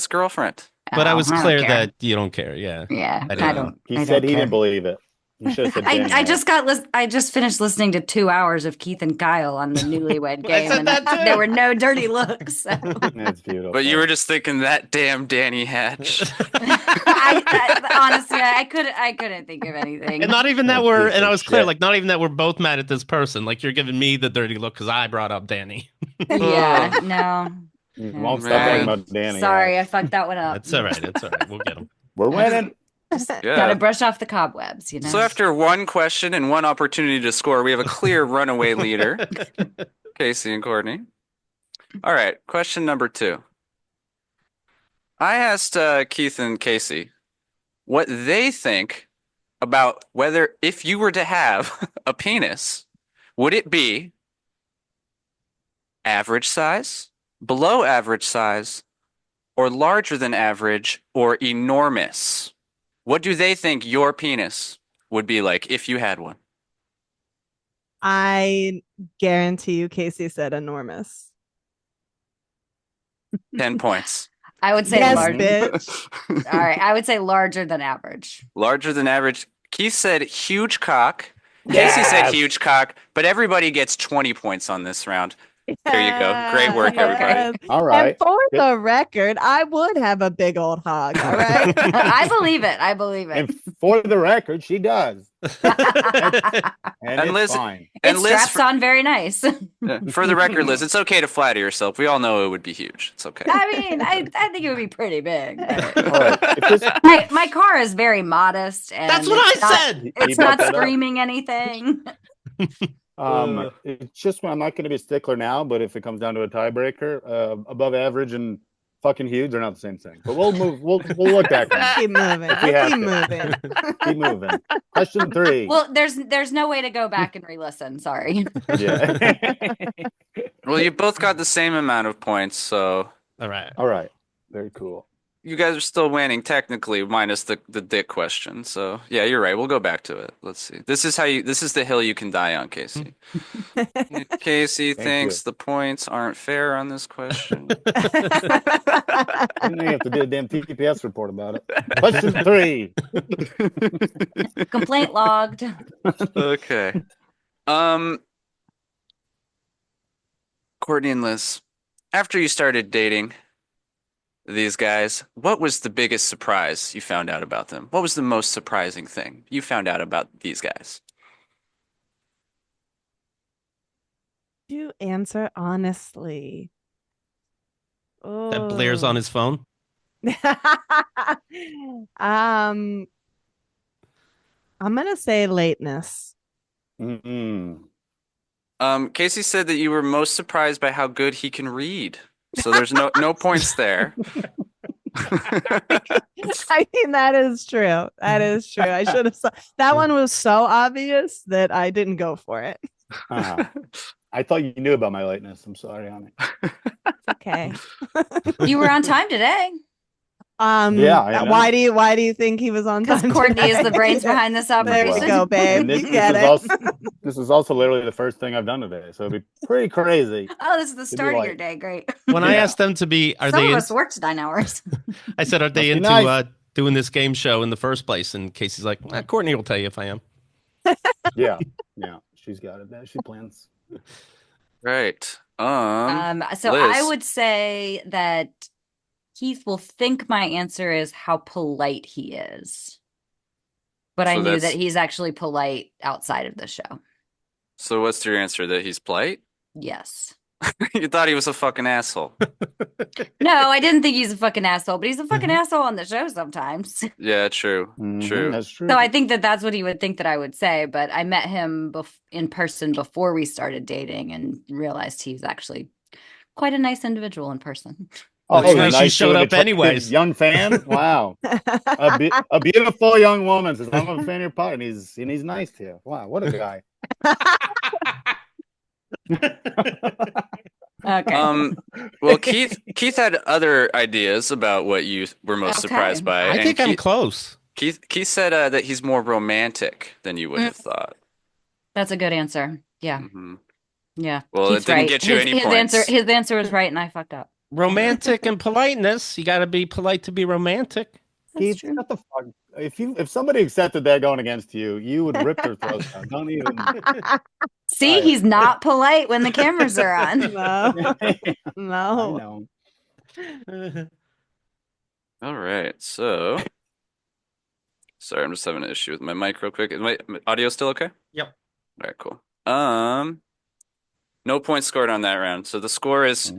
girlfriend. But I was don't clear care. that you don't care. Yeah. Yeah, I I didn't. don't. He I said don't he care. didn't believe it. You should have said Danny I Hatch. just finished listening to 2 hours of Keith and Kyle on the Newlywed game, said and that too. there were no dirty looks. So. That's beautiful. But you were just thinking that damn Danny Hatch. Honestly, I couldn't think of anything. And not even that Oh, we're, piece and I of was clear, shit. like, not even that we're both mad at this person. Like, you're giving me the dirty look because I brought up Danny. Yeah, no. You won't stop Man. talking about Danny. Sorry, I fucked that one up. That's all right. It's all right. We'll get him. We're winning. Yeah. Gotta brush off the cobwebs, you know. So after one question and one opportunity to score, we have a clear runaway leader, Casey and Courtney. All right, question number 2. I asked Keith and Casey what they think about whether if you were to have a penis, would it be average size, below average size, or larger than average, or enormous? What do they think your penis would be like if you had one? I guarantee you Casey said enormous. 10 points. I would say Yes, large. bitch. All right, I would say larger than average. Larger than average. Keith said huge cock. Casey said Yes. huge cock, but everybody gets 20 points on this round. There you go. Great work, everybody. All right. And for the record, I would have a big old hog. All right. I believe it. I believe it. And for the record, she does. And it's Liz- fine. And It Liz, straps on very nice. for the record, Liz, it's okay to flatter yourself. We all know it would be huge. It's okay. I mean, I think it would be pretty big. All right. If this, My car is very modest, and That's what it's I not- said. He It's brought not that up. screaming anything. It's just I'm not going to be a stickler now, but if it comes down to a tiebreaker, above average and fucking huge are not the same thing. But we'll move. We'll look back. Keep moving. we have Keep to. moving. Keep moving. Question 3. Well, there's no way to go back and re-listen. Sorry. Yeah. Well, you both got the same amount of points, so All right. All right. Very cool. you guys are still winning technically, minus the dick question. So yeah, you're right. We'll go back to it. Let's see. This is the hill you can die on, Casey. Casey Thank you. thinks the points aren't fair on this question. And then you have to do a damn TPS report about it. Question 3. Complaint logged. Okay. Courtney and Liz, after you started dating these guys, what was the biggest surprise you found out about them? What was the most surprising thing you found out about these guys? You answer honestly. Oh. That Blair's on his phone. I'm gonna say lateness. Casey said that you were most surprised by how good he can read. So there's no points there. I mean, that is true. That is true. I should have. That one was so obvious that I didn't go for it. I thought you knew about my lateness. I'm sorry, honey. It's okay. You were on time today. Yeah. Why do you think he was on time? Because Courtney is the brains behind this operation. There you go, babe. This, You get this it. this is also literally the first thing I've done today, so it'd be pretty crazy. Oh, this is the start of like- your day. Great. When I asked them to be, are Some they? of us worked 9 hours. I said, are they Must be into nice. doing this game show in the first place? And Casey's like, Courtney will tell you if I am. Yeah, she's got it. She plans. Right. So Liz. I would say that Keith will think my answer is how polite he is. But I So knew that's- that he's actually polite outside of the show. So what's your answer? That he's polite? Yes. You thought he was a fucking asshole. No, I didn't think he's a fucking asshole, but he's a fucking asshole on the show sometimes. Yeah, true. True. That's true. So I think that that's what he would think that I would say. But I met him in person before we started dating and realized he's actually quite a nice individual in person. That's why she nice showed to an up anyways. Young fan. Wow, a beautiful young woman says, "I'm a fan of your pod," and he's nice to you. Wow, what a guy. Okay. Well, Keith had other ideas about what you were most Okay. surprised by. I and think I'm Keith, close. Keith said that he's more romantic than you would have thought. That's a good answer. Yeah. Mhm. Yeah. Well, it Keith's didn't right. get you any points. His answer was right and I fucked up. Romantic and politeness. You got to be polite to be romantic. That's Keith, true. what the fuck? If somebody accepted that going against you, you would rip their throats out. Don't even. See, he's not polite when the cameras are on. No, I no. know. All right. So, sorry, I'm just having an issue with my mic real quick. Is my audio still okay? Yep. All right, cool. No points scored on that round. So the score is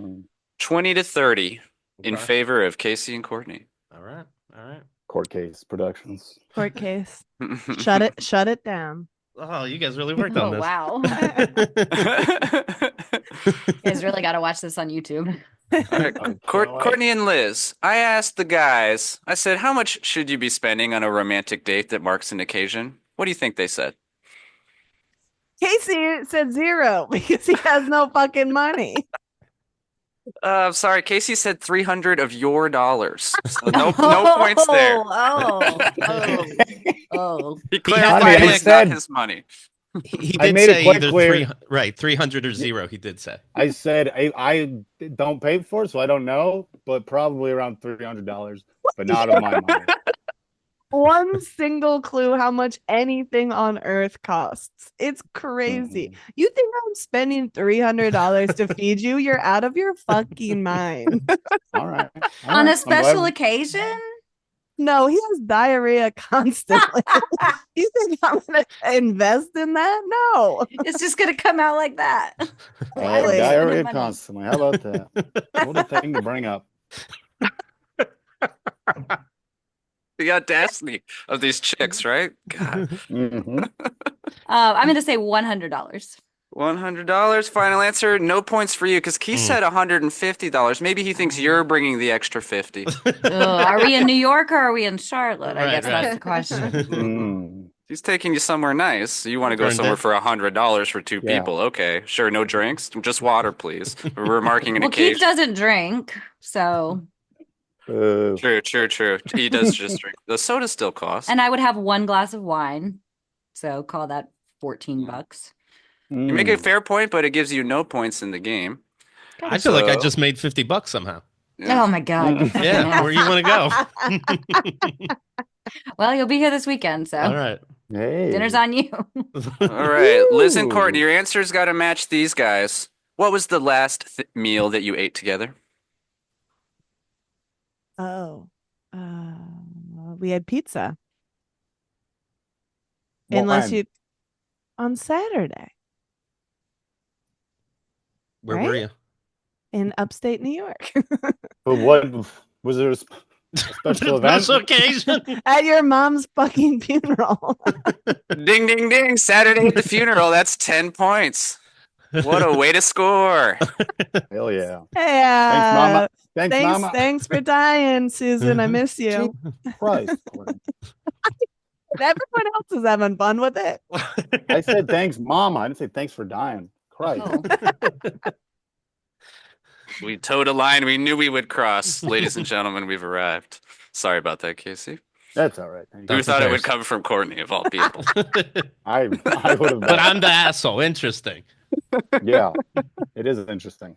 20-30 in Okay. favor of Casey and Courtney. All right. All right. Court case productions. Court case. Shut it down. Oh, you guys really worked on Oh, this. wow. You guys really got to watch this on YouTube. All right, Courtney and Liz, I asked the guys, I said, how much should you be spending on a romantic date that marks an occasion? What do you think they said? Casey said 0 because he has no fucking money. I'm sorry, Casey said 300 of your dollars. So no points there. Oh. He Honey, clarified I it's said- not his money. He I did made it say quite either clear. 300 or 0. He did say. I said I don't pay for it, so I don't know, but probably around $300, but not of my money. One single clue how much anything on earth costs. It's crazy. Mhm. You think I'm spending $300 to feed you? You're out of your fucking mind. All right. All On right. a I'm special glad- occasion? No, he has diarrhea constantly. You think I'm gonna invest in that? No. It's just going to come out like that. I have Really? diarrhea Money. constantly. How about that? What a thing to bring up. The audacity of these chicks, right? God. Mhm. I'm going to say $100. $100, final answer. No points for you because Keith said $150. Maybe he thinks you're bringing the extra 50. Are we in New York or are we in Charlotte? I Right, guess that's right. the question. Mm. He's taking you somewhere nice. You want to go Turned somewhere it. for $100 for two Yeah. people. Okay, sure. No drinks, just water, please. We're marking an Well, Keith occasion. doesn't drink, so True. He does just drink. The soda still costs. And I would have 1 glass of wine. So call that $14. You make a fair point, but it gives you no points in the game. I feel like I just made $50 somehow. Yeah. Oh my God. Yeah, where you want to go? Well, you'll be here this weekend, so All right. Hey. dinner's on you. All right, Liz and Ooh. Courtney, your answers got to match these guys. What was the last meal that you ate together? Oh, we had pizza. What Unless time? you on Saturday Where Right? were you? in upstate New York But what was there a special event? Special occasion. at your mom's fucking funeral. Ding, ding, ding. Saturday at the funeral. That's 10 points. What a way to score. Hell yeah! Hey, Thanks, Mama. Thanks, Mama. thanks for dying, Susan. I miss you. Christ. Everyone else is having fun with it. I said thanks, Mama. I didn't say thanks for dying. Christ. Oh. We towed a line we knew we would cross. Ladies and gentlemen, we've arrived. Sorry about that, Casey. That's all right. Who That's thought it would embarrassing. come from Courtney, of all people? I would have. But I'm the asshole. Interesting. Yeah, it is interesting.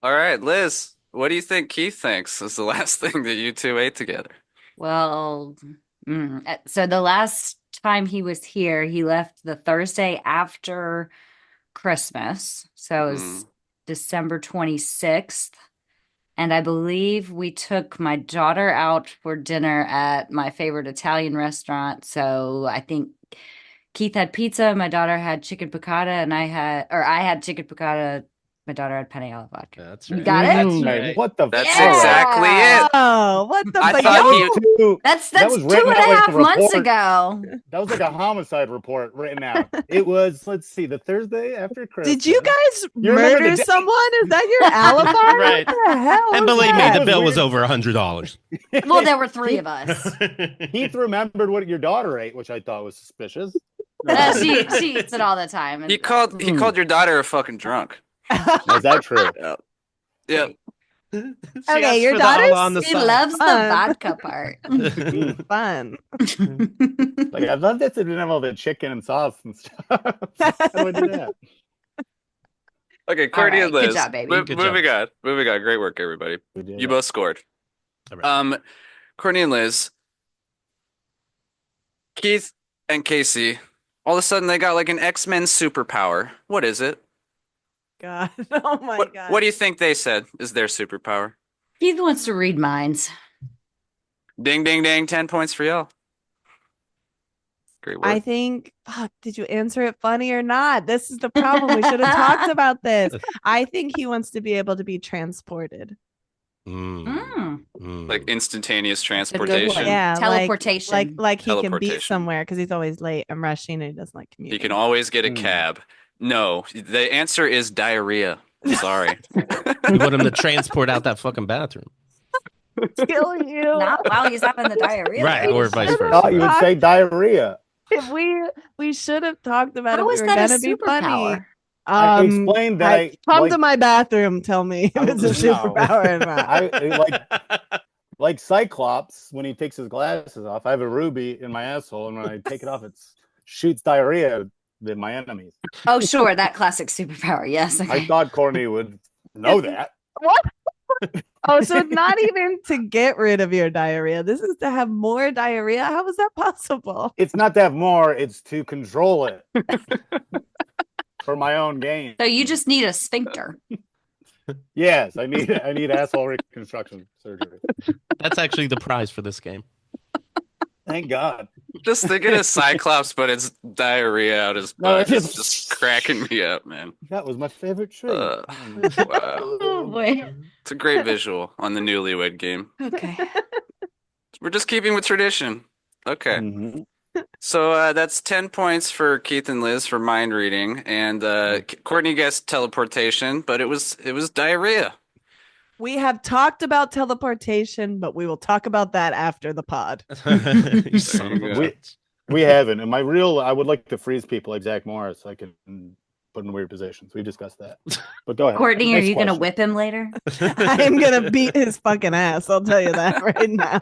All right, Liz, what do you think Keith thinks is the last thing that you two ate together? Well, so the last time he was here, he left the Thursday after Christmas. So it was December 26th. And I believe we took my daughter out for dinner at my favorite Italian restaurant. So I think Keith had pizza, my daughter had chicken piccata, and I had chicken piccata, my daughter had penne alla vodka. That's You right. got it? That's Hey, right. what the? That's Yeah. exactly it. Oh, what the I fuck? thought he- That's That was written 2.5 out like a months report. ago. That was like a homicide report written out. It was. Let's see, the Thursday after Christmas. Did you guys You remember murder the day- someone? Is that your alibi? Right. What the hell? And was believe me, that? the was bill was weird. over $100. Well, there were 3 of us. Keith remembered what your daughter ate, which I thought was suspicious. She eats it all the time. He called your daughter a fucking drunk. Is that true? Yeah. Okay, your daughter's- She loves the Fun. vodka part. Fun. Like I love that they didn't have all the chicken and sauce and stuff. How do I do that? Okay, Courtney right, and Liz. good job, baby. Good Moving job. on. Moving on. Great work, everybody. We did You it. both scored. All right. Courtney and Liz, Keith and Casey, all of a sudden they got like an X-Men superpower. What is it? God. Oh my God. What do you think they said is their superpower? Keith wants to read minds. Ding, ding, ding. 10 points for y'all. Great work. I think, fuck, did you answer it funny or not? This is the problem. We should have talked about this. I think he wants to be able to be transported. Like instantaneous a good one. transportation. Yeah. Teleportation. Like he can be Teleportation. somewhere because he's always late and rushing and he doesn't like He commuting. can always get a Hmm. cab. No, the answer is diarrhea. I'm sorry. You want him to transport out that fucking bathroom. kill you. Not while he's having the diarrhea. Right, or vice I versa. thought you would say diarrhea. If we should have talked about How it. is We were that a gonna be funny. superpower? I explained that I come like- to my bathroom. Tell me if it's a No. superpower or not. I like Cyclops when he takes his glasses off. I have a ruby in my asshole, and when I take it off, it shoots diarrhea at my enemies. Oh, sure. That classic superpower. Yes. I Okay. thought Courtney would know that. What? Oh, so it's not even to get rid of your diarrhea. This is to have more diarrhea. How is that possible? It's not to have more; it's to control it for my own gain. So you just need a sphincter. Yes, I need asshole reconstruction surgery. That's actually the prize for this game. Thank God. Just thinking of Cyclops, but it's diarrhea out his No, butt. it's It's just cracking me up, man. That was my favorite trick. Wow. Oh, boy. It's a great visual on the Newlywed game. Okay. We're just keeping with tradition. Okay. Mhm. So that's 10 points for Keith and Liz for mind reading, and Courtney guessed teleportation, but it was diarrhea. We have talked about teleportation, but we will talk about that after the pod. You son of a Yeah. bitch. We haven't. And I would like to freeze people like Zach Morris. So I can put in weird positions. We've discussed that. But go ahead. Courtney, are Next you going to question. whip him later? I am gonna beat his fucking ass. I'll tell you that right now.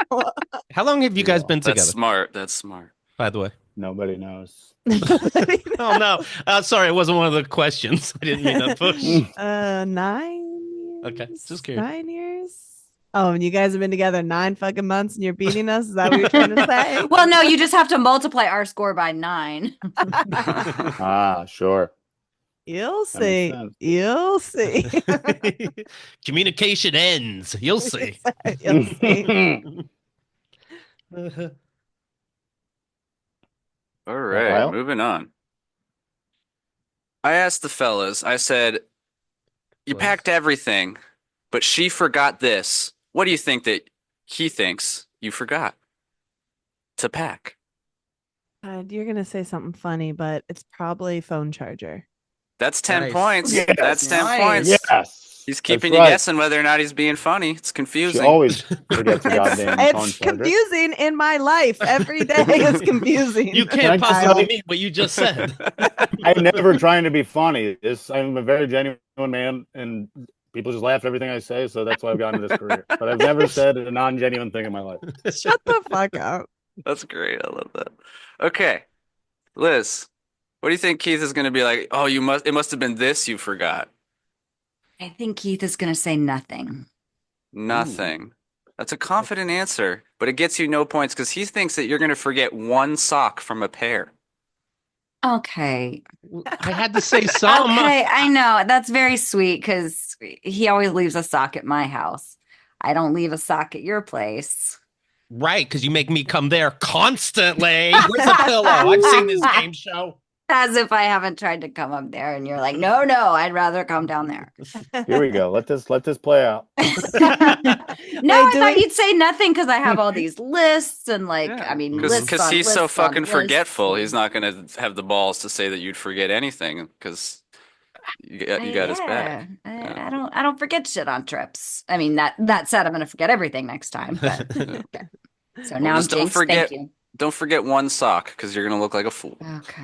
How long have you guys been That's together, smart. That's smart. by the way? Nobody knows. Oh, no. Sorry, it wasn't one of the questions. I didn't mean to push. 9 years. Okay, just curious. 9 years. Oh, and you guys have been together 9 fucking months, and you're beating us. Is that what you're trying to say? Well, no, you just have to multiply our score by 9. Sure. You'll That makes see. sense. You'll see. Communication ends. You'll see. You'll see. All right, Kyle? moving on. I asked the fellas, I said, you What? packed everything, but she forgot this. What do you think that he thinks you forgot to pack? You're gonna say something funny, but it's probably phone charger. That's 10 Nice. points. Yes. That's 10 Nice. points. Yes. He's keeping That's you right. guessing whether or not he's being funny. It's She confusing. always forgets a goddamn phone It's charger. confusing in my life. Every day is confusing. You Can can't I just possibly tell- mean what you just said. I'm never trying to be funny. I'm a very genuine man, and people just laugh at everything I say, so that's why I've gotten into this career. But I've never said a non-genuine thing in my life. Shut the fuck up. That's great. I love that. Okay. Liz, what do you think Keith is going to be like? Oh, it must have been this you forgot. I think Keith is going to say nothing. Nothing. That's a confident answer, but it gets you no points because he thinks that you're going to forget one sock from a pair. Okay. I had to say some. Okay, I know. That's very sweet because he always leaves a sock at my house. I don't leave a sock at your place. Right, because you make me come there constantly. Where's the pillow? I've seen this game show. As if I haven't tried to come up there and you're like, no, I'd rather come down there. Here we go. Let this play out. No, I thought you'd say nothing because I have all these lists and lists Because on he's so lists on fucking lists. forgetful. He's not going to have the balls to say that you'd forget anything because you got his back. I don't forget shit on trips. I mean, that said, I'm going to forget everything next time. But okay. So now I'm just don't jinxed. forget- Thank you. Don't forget one sock because you're going to look like a fool. Okay.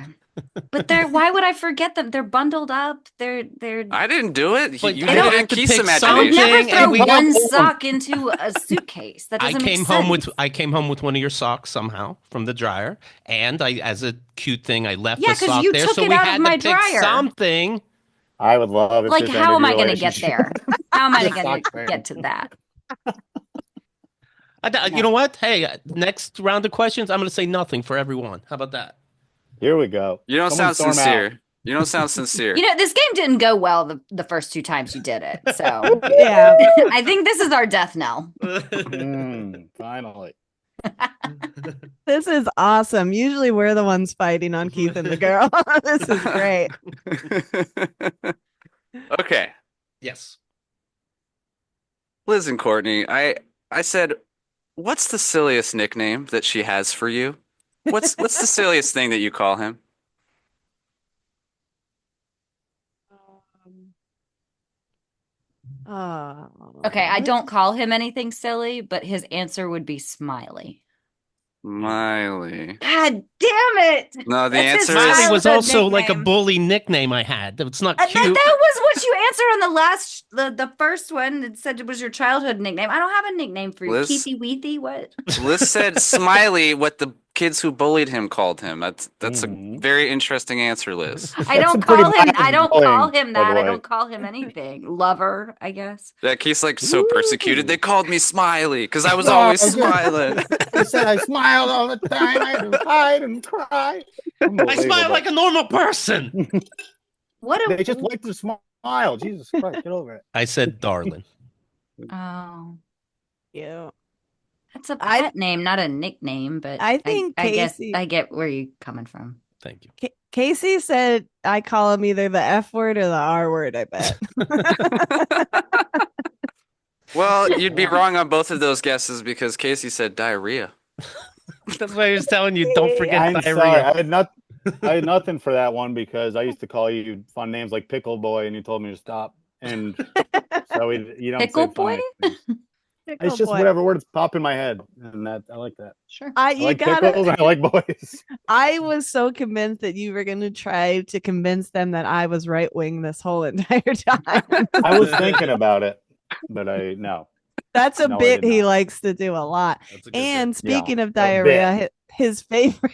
But why would I forget them? They're bundled up. They're I didn't do it. But You I did don't it in have to Keith's pick I would imagination. never something, throw and we got one both. sock into a suitcase. That I doesn't make came sense. home with one of your socks somehow from the dryer, and I, as a cute thing, I left Yeah, the 'cause sock you there, took so it we out had of my to pick dryer. something. I would love if Like, this how am I going going to get there? How am I going to get to that? You know what? Hey, next round of questions, I'm going to say nothing for everyone. How about that? Here we go. You don't Someone sound storm out. sincere. You don't sound sincere. You know, this game didn't go well the first 2 times you did it. So Yeah. I think this is our death knell. Finally. This is awesome. Usually we're the ones fighting on Keith and the girl. This is great. Okay. Yes. Liz and Courtney, I said, what's the silliest nickname that she has for you? What's the silliest thing that you call him? Okay, I don't call him anything silly, but his answer would be Smiley. Miley. God damn it! No, the That's his answer is Smiley was childhood also like a nickname. bully nickname I had. It's not And cute. that was what you answered on the last, the first one. It said it was your childhood nickname. I don't have a nickname for you. Liz? Keithy Weethy, what? Liz said Smiley, what the kids who bullied him called him. That's a very interesting answer, Liz. I don't That's a pretty call him. bad I don't bullying, call him by the that. I way. don't call him anything. Lover, I guess. That Keith's like so persecuted. They called me Smiley because I was No, always I just- smiling. I said I smiled all the time. I had to hide and cry. I smile like a normal person. What a They just like to smile. Jesus Christ, get over it. I said darling. oh, Yeah. that's a I- pet name, not a nickname. But I think I guess Casey- I get where you're coming from. Thank you. Casey said I call him either the F word or the R word, I bet. Well, you'd be wrong on both of those guesses because Casey said diarrhea. That's why I was telling you, don't forget I'm diarrhea. sorry. I had nothing for that one because I used to call you fun names like Pickle Boy, and you told me to stop. And so you don't Pickle say funny Boy? things. Pickle It's just boy. whatever words pop in my head, and that I like that. Sure. I You like gotta. pickles. And I like boys. I was so convinced that you were going to try to convince them that I was right wing this whole entire time. I was thinking about it, but no. That's a No, I bit did he not. likes to do a lot. That's a good And bit. speaking of a diarrhea, his favorite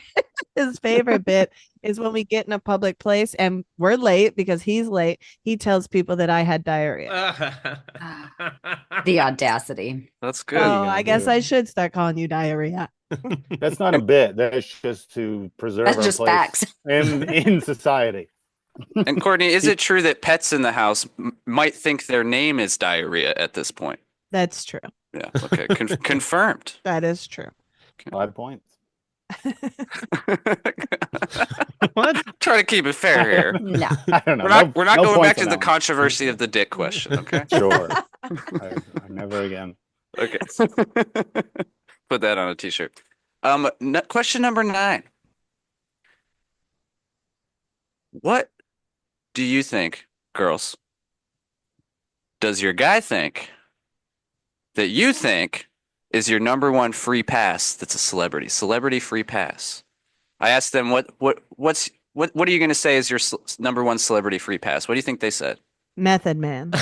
his favorite bit is when we get in a public place and we're late because he's late. He tells people that I had diarrhea. The audacity. That's Oh, good. gonna I guess do? I should start calling you diarrhea. That's not a bit. That's just to preserve That's our just place facts. in society. And Courtney, is it true that pets in the house might think their name is diarrhea at this point? That's true. Yeah. Okay. Confirmed. That is true. 5 points. What? Try to keep it fair here. No. I don't know. We're not No going back points to on the that one. controversy of the dick question. Okay. Sure. I never again. Okay. Put that on a t-shirt. Question number 9. What do you think, girls? Does your guy think that you think is your number one free pass that's a celebrity free pass? I asked them what are you going to say is your number one celebrity free pass? What do you think they said? Method Man.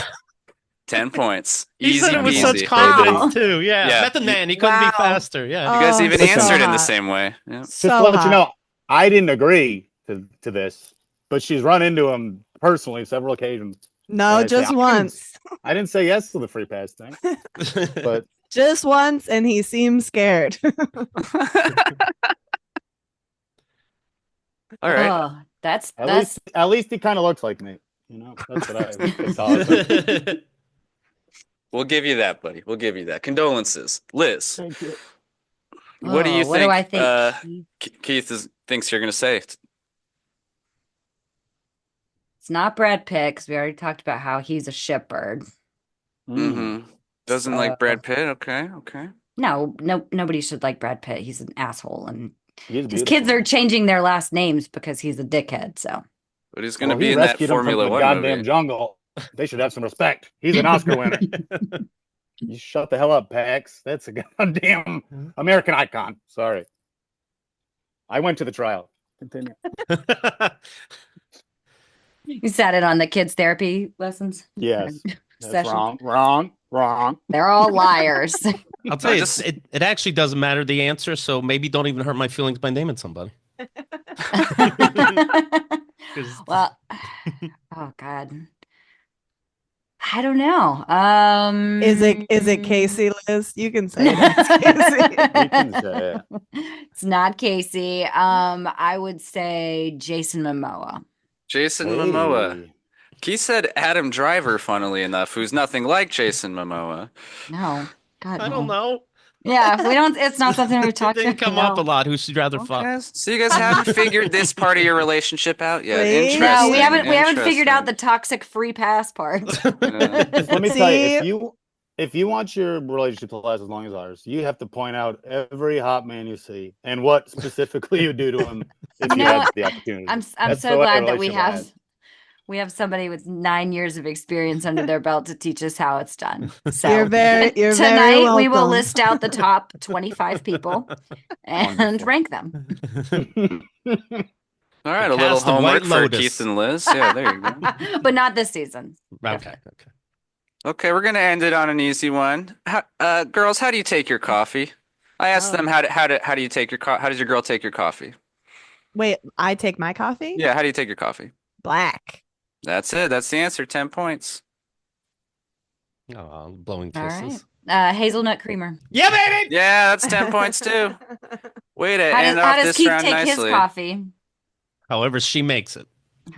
10 points. He Easy said it with peasy. such confidence Wow. too. Yeah. Yeah. Method Man, he couldn't be Wow. faster. Yeah. You guys Oh, even so answered in the hot. same way. Yeah. Just So to let hot. you know, I didn't agree to this, but she's run into him personally several occasions. No, I say, just I once. I didn't say yes to the free pass thing, but Just once, and he seemed scared. All right. Oh, that's at least he kind of looks like me. You know, that's what I thought. We'll give you that, buddy. We'll give you that. Condolences. Liz, Thank you. what do you what think, do I think? Keith thinks you're going to say? It's not Brad Pitt because we already talked about how he's a shitbird. Mm-hmm. Doesn't like Brad Pitt? Okay. No, nobody should like Brad Pitt. He's an asshole, and He's his beautiful. kids are changing their last names because he's a dickhead. So But he's going to Well, be he in that rescued him from Formula the 1 goddamn movie. jungle. They should have some respect. He's an Oscar winner. You shut the hell up, Pax. That's a goddamn American icon. Sorry. I went to the trial. Continue. you sat in on the kids' therapy lessons. Yes. That's Session. wrong. They're all liars. I'll tell you, just- it actually doesn't matter the answer, so maybe don't even hurt my feelings by naming somebody. 'Cause- Well, oh God, I don't know. Is it Casey, Liz? You can say You it. can say it. It's not Casey. I would say Jason Momoa. Jason Momoa. Hey. Keith said Adam Driver, funnily enough, who's nothing like Jason Momoa. No, God, I no. don't know. Yeah, we don't. It's not something we've It talked didn't about. come up a lot. Who should rather fuck? Okay. So you guys haven't figured this part of your relationship out yet? Please? No, Interesting. we haven't. We haven't figured out the Interesting. toxic free pass part. Yeah. Let me tell you, See? if you want your relationship to last as long as ours, you have to point out every hot man you see and what specifically you do to him if you No, had the opportunity. I'm That's so the way a glad that we relationship have ends. somebody with 9 years of experience under their belt to teach us how it's done. So You're very tonight we will welcome. list out the top 25 people and Wonderful. rank them. All right, The a little cast of White homework for Lotus. Keith and Liz. Yeah, there you go. But not this season. Okay. Okay, we're gonna end it on an easy one. Girls, how do you take your coffee? I asked Oh. them how do you take your how does your girl take your coffee? Wait, I take my coffee? Yeah, how do you take your coffee? Black. That's it. That's the answer. 10 points. Oh, blowing All kisses. right. Hazelnut creamer. Yeah, baby. Yeah, that's 10 points too. Way to How end does, off how does this Keith round take nicely. his coffee? However, she makes it.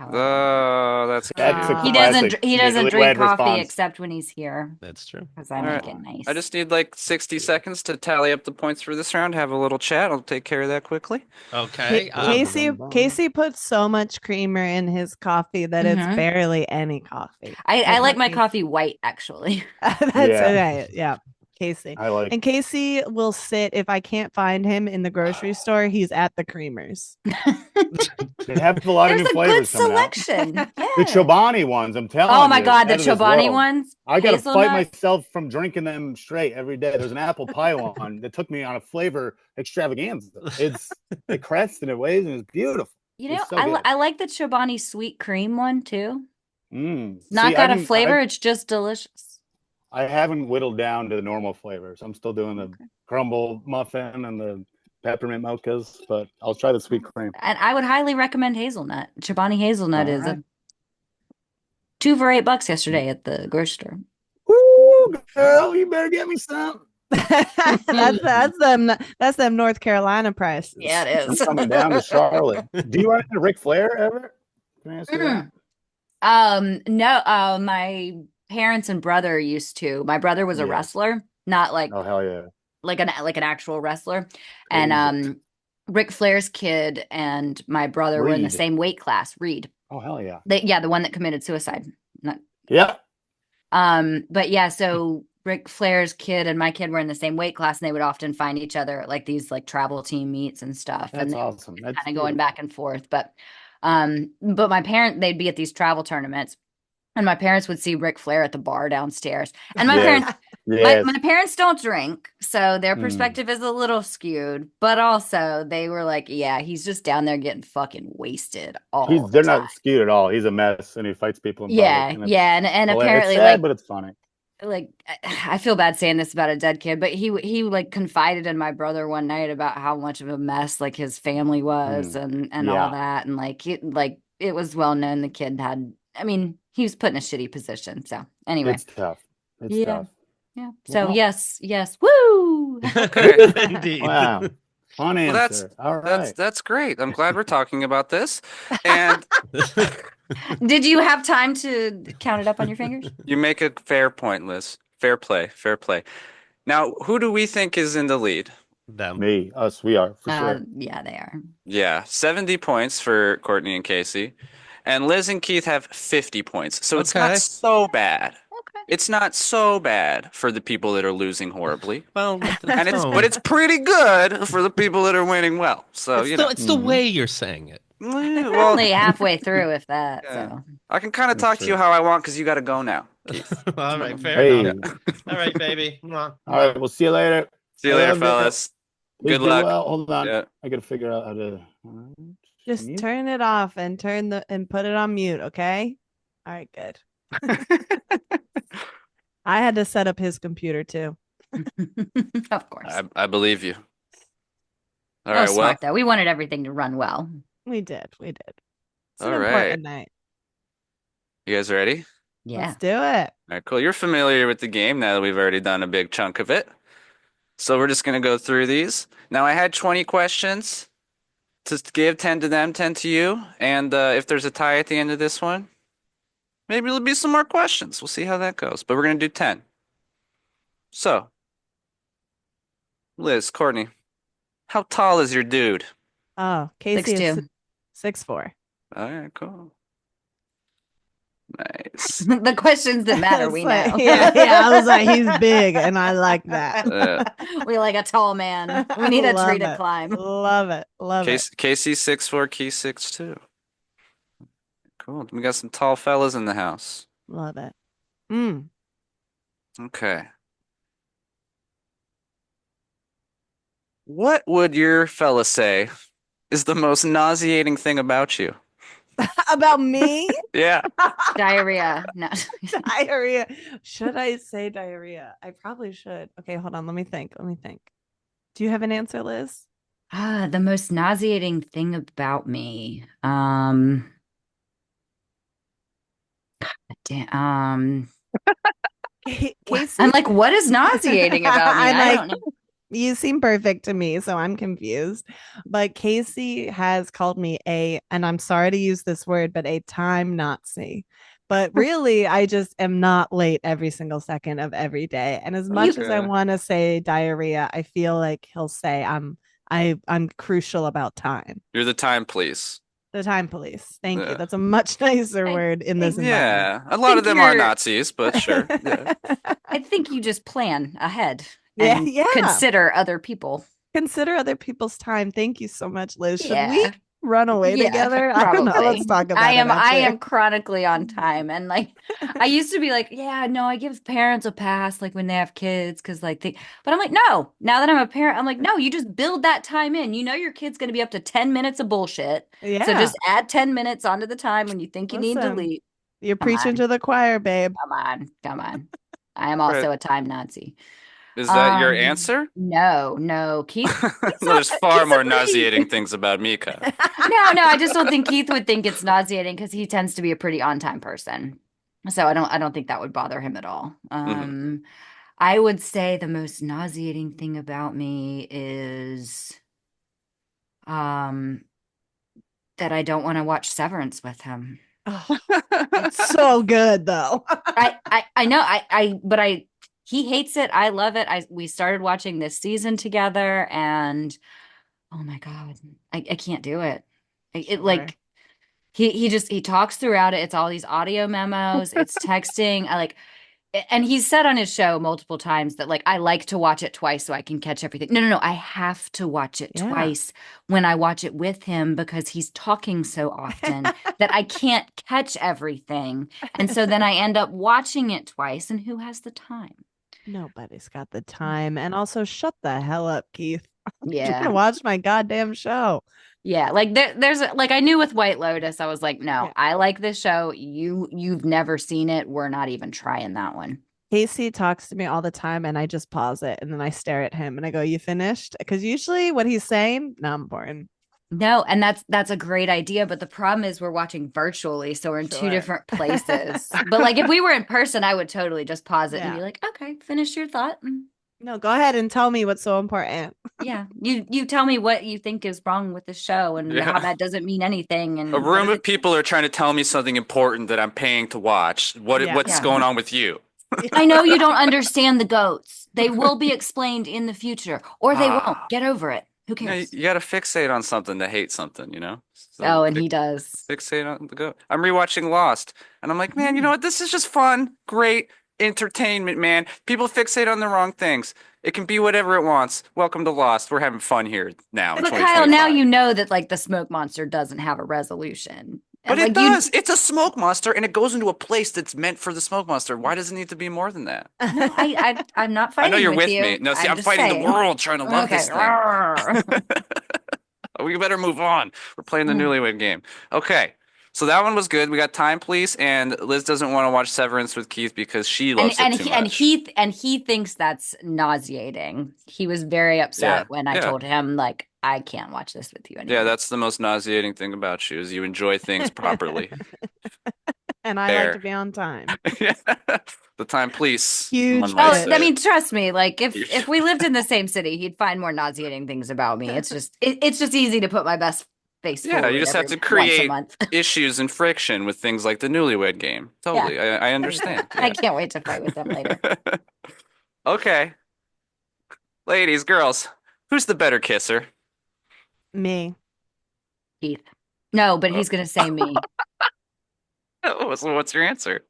Oh, that's cute. That's a He classic doesn't newlywed drink coffee response. except when he's here That's true. because I All make right. it nice. I just need like 60 seconds to tally up the points for this round. Have a little chat. I'll take care of that quickly. Okay. Casey puts so much creamer in his coffee that it's Mhm. barely any coffee. I like my coffee white actually. That's Yeah. okay. Yeah. Casey. I like. And Casey will sit if I can't find him in the grocery store. He's at the Creamers. They have a lot of There's new a good flavors coming out. selection. The Yeah. Chobani ones, I'm telling you. Oh my God, the out of this Chobani world. ones. I gotta fight Hazelnut. myself from drinking them straight every day. There's an apple pie one that took me on a flavor extravaganza. It crests and it weighs and it's beautiful. You know, It's so good. I like the Chobani sweet cream one too. Not See, got a flavor, it's just delicious. I haven't whittled down to the normal flavors. I'm still doing the crumble muffin and the peppermint mochas, but I'll try the sweet cream. And I would highly recommend hazelnut. Chobani hazelnut All is right. 2 for $8 yesterday at the grocery store. Woo, girl, you better get me some. that's them North Carolina prices. Yeah, it I'm is. coming down to Charlotte. Do you run into Ric Flair ever? Can I ask you that? No, my parents and brother used to. My brother was a Yeah. wrestler, not like Oh hell yeah! like an actual wrestler. And Ric Flair's kid and my brother were in the Reed. same weight class, Reed. Oh hell yeah! The one that committed suicide. Yeah. But yeah, so Ric Flair's kid and my kid were in the same weight class, and they would often find each other at like these like travel team meets and stuff. That's and awesome. That's kind of going back and forth. But my parent, they'd be at these travel tournaments, and my parents would see Ric Flair at the bar downstairs. And my parents, my parents don't drink, so their perspective is a little skewed. But also, they were like, "Yeah, he's just down there getting fucking wasted all." They're not skewed at all. He's a mess, and he fights people. And apparently, it's sad, but it's funny. Like, I feel bad saying this about a dead kid, but he like confided in my brother one night about how much of a mess like his family was and all that, and like it was well known the kid had. I mean, he was put in a shitty position. So anyway, it's tough. It's tough. Yeah. So yes, woo. Indeed. Wow. Fun answer. Well, all right. That's great. I'm glad we're talking about this. And did you have time to count it up on your fingers? you make a fair point, Liz. Fair play. Now, who do we think is in the lead? Them. Me, us, we are for sure. Yeah, they are. Yeah, 70 points for Courtney and Casey. And Liz and Keith have 50 points. So it's not so bad. Okay. It's not so bad for the people that are losing horribly. Well, but it's pretty good for the people that are winning well. So it's the way you're saying it. We're only halfway through, if that. Yeah. So I can kind of talk to you how I want because you got to go now, Keith. All right, fair enough. Hey. All right, baby. All right, we'll see you later. See you later, fellas. Good luck. Well, hold on. Yeah. I gotta figure out how to Just mute. turn it off and put it on mute, okay? All right, good. I had to set up his computer too. of course. I believe you. All That was right, smart, though. We wanted everything to run well. We did. It's All an right. important night. you guys ready? Yeah. Let's do it. All right, cool. You're familiar with the game now that we've already done a big chunk of it. So we're just going to go through these. Now, I had 20 questions to give, 10 to them, 10 to you. And if there's a tie at the end of this one, maybe there'll be some more questions. We'll see how that goes. But we're going to do 10. So, Liz, Courtney, how tall is your dude? Oh, Casey is 6'2". 6'4". All right, cool. Nice. The questions that matter, we It's like- know. Yeah, I was like, he's big, and I like that. We like a tall man. We need a Love tree to it. climb. Love it. Love it. Casey 6'4", Keith 6'2". Cool. We got some tall fellas in the house. Love it. Okay. What would your fella say is the most nauseating thing about you? About me? Yeah. Diarrhea. No. Diarrhea. Should I say diarrhea? I probably should. Okay, hold on. Let me think. Do you have an answer, Liz? The most nauseating thing about me. Casey, I'm like, what is nauseating about me? I'm I like, don't know. you seem perfect to me, so I'm confused. But Casey has called me and I'm sorry to use this word, but a time Nazi. But really, I just am not late every single second of every day. And as much as I want to say diarrhea, I feel like he'll say I'm crucial about time. You're the time, please. The time police. Thank you. That's a much nicer word in this environment. Yeah, a lot of them are you're- Nazis, but sure. Yeah. I think you just plan ahead Yeah, and yeah. consider other people. Consider other people's time. Thank you so much, Liz. Should we Yeah. run away Yeah, together? I don't know. probably. Let's talk about I it. am after. chronically on time, and like I used to be like, yeah, no, I give parents a pass like when they have kids because like but I'm like, no, now that I'm a parent, I'm like, no, you just build that time in. You know your kid's going to be up to 10 minutes of bullshit. Yeah. So just add 10 minutes onto the time when you think you need to Listen, leave. You're Come preaching on. to the choir, babe. Come on. I am also a time Nazi. Is that your answer? No, Keith. No, there's far more agreed. nauseating things about Mika. No, I just don't think Keith would think it's nauseating because he tends to be a pretty on-time person. So I don't think that would bother him at all. I would say the most nauseating thing about me is that I don't want to watch Severance with him. Oh, it's so good though. I know but he hates it. I love it. We started watching this season together and oh my God, I can't do it. Like he talks throughout it. It's all these audio memos, it's texting. And he's said on his show multiple times that like I like to watch it twice so I can catch everything. No. I have to watch it twice when I watch it with him because he's talking so often that I can't catch everything. And so then I end up watching it twice. And who has the time? Nobody's got the time. And also shut the hell up, Keith. I'm trying to Yeah. watch my goddamn show. Yeah, like there's like I knew with White Lotus, I was like, no, I like this show. You've never seen it. We're not even trying that one. Casey talks to me all the time and I just pause it and then I stare at him and I go, you finished? Because usually what he's saying, not important. No, and that's a great idea, but the problem is we're watching virtually, so we're in two different places. But like if we were in person, I would totally just pause it and be like, okay, finish your thought. No, go ahead and tell me what's so important. Yeah, you tell me what you think is wrong with the show and how that doesn't mean anything. And a room of people are trying to tell me something important that I'm paying to watch. What's going on with you? I know you don't understand the goats. They will be explained in the future, or they won't. Get over it. Who cares? You got to fixate on something to hate something, you know? So and he does. Fixate on the goat. I'm rewatching Lost, and I'm like, man, you know what? This is just fun, great entertainment, man. People fixate on the wrong things. It can be whatever it wants. Welcome to Lost. We're having fun here now. But Kyle, now you know that like the smoke monster doesn't have a resolution. But it does. It's a smoke monster, and it goes into a place that's meant for the smoke monster. Why does it need to be more than that? No, I'm not fighting. I know you're with you. me. No, see, I'm fighting the world trying to love this thing. We better move on. We're playing the Newlywed game. Okay. So that one was good. We got Time Police, and Liz doesn't want to watch Severance with Keith because she loves it too much. And he thinks that's nauseating. He was very upset when I told him like I can't watch this with you anymore. Yeah, that's the most nauseating thing about you is you enjoy things properly. And I like to be on time. The Time Police. Huge. I mean, trust me. Like if we lived in the same city, he'd find more nauseating things about me. It's just easy to put my best face. Yeah, you just have to create issues and friction with things like the Newlywed game. Totally, I understand. I can't wait to fight with them later. Okay, ladies, girls, who's the better kisser? Me. Keith. No, but he's gonna say me. So what's your answer?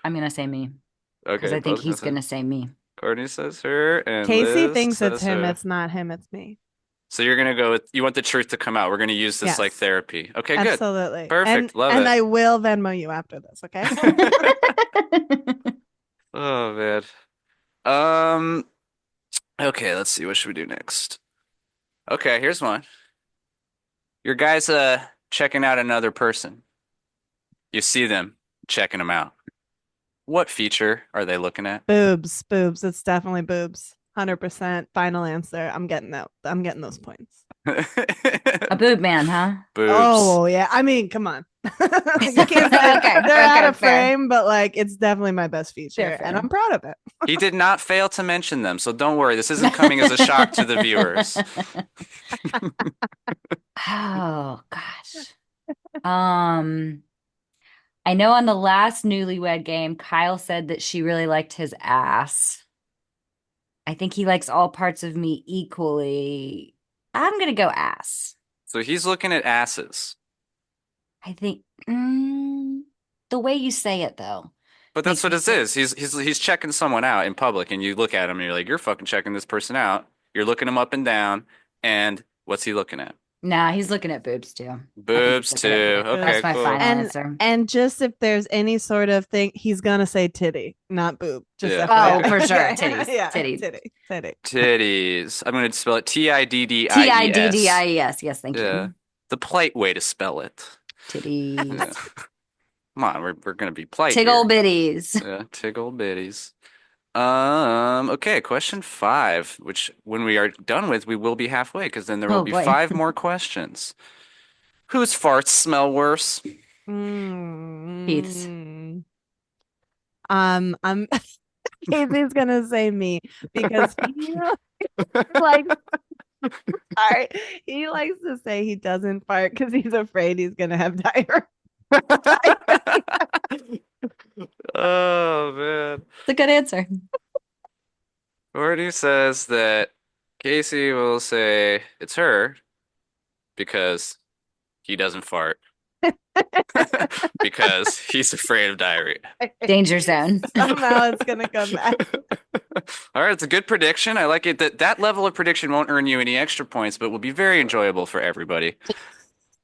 I'm gonna say me. Okay, because I think he's gonna say me. Courtney says her, and Casey Liz thinks it's him. her. It's not him. It's me. So you're gonna go with you want the truth to come out. We're gonna use this like therapy. Okay, good. Absolutely. Perfect. Love it. And I will Venmo you after this, okay? Oh man. Okay, let's see. What should we do next? Okay, here's one. Your guy's checking out another person. You see them checking them out. What feature are they looking at? Boobs. It's definitely boobs. 100% final answer. I'm getting that. I'm getting those points. A boob man, huh? Boobs. Oh yeah. I mean, come on. They're out of frame, but like it's definitely my best feature, and I'm proud of it. He did not fail to mention them, so don't worry. This isn't coming as a shock to the viewers. Oh gosh. I know on the last Newlywed game, Kyle said that she really liked his ass. I think he likes all parts of me equally. I'm gonna go ass. So he's looking at asses. I think the way you say it though. But that's makes what me it feel- is. He's checking someone out in public, and you look at him, and you're like, you're fucking checking this person out. You're looking him up and down, and what's he looking at? Nah, he's looking at boobs too. I think Boobs he's looking at too. boobs. Okay, That's my cool. final And answer. and just if there's any sort of thing, he's gonna say titty, not boob. Just Yeah. Oh, FYI. for sure. Yeah, Titties. yeah, Titties. titty. Titties. I'm going to spell it Tiddies. Tiddies. Yes, thank Yeah. you. The polite way to spell it. Titties. Yeah. Come on, we're going to be polite Tiggle here. bitties. Yeah, tiggle bitties. Okay, question 5, which when we are done with, we will be halfway because then there will Oh, be boy. 5 more questions. Whose farts smell worse? Keith's. I'm Casey's gonna say me because he like sorry, he likes to say he doesn't fart because he's afraid he's gonna have diarrhea. Oh, man. It's a good answer. Courtney says that Casey will say it's her because he doesn't fart. Because he's afraid of diarrhea. Danger zone. Somehow it's gonna come back. All right, it's a good prediction. I like it. That level of prediction won't earn you any extra points, but will be very enjoyable for everybody.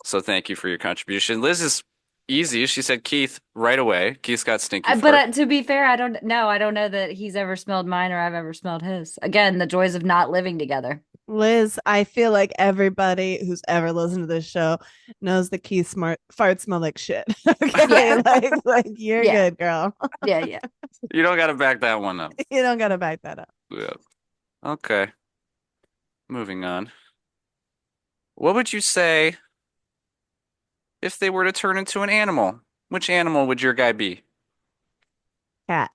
So thank you for your contribution. Liz is easy. She said Keith right away. Keith's got stinky fart. But to be fair, I don't know. I don't know that he's ever smelled mine or I've ever smelled his. Again, the joys of not living together. Liz, I feel like everybody who's ever listened to this show knows the Keith farts smell like shit. Okay, Yeah. like you're Yeah. good, girl. Yeah. You don't got to back that one up. You don't gotta back that up. Yeah. Okay. Moving on. What would you say if they were to turn into an animal? Which animal would your guy be? Cat.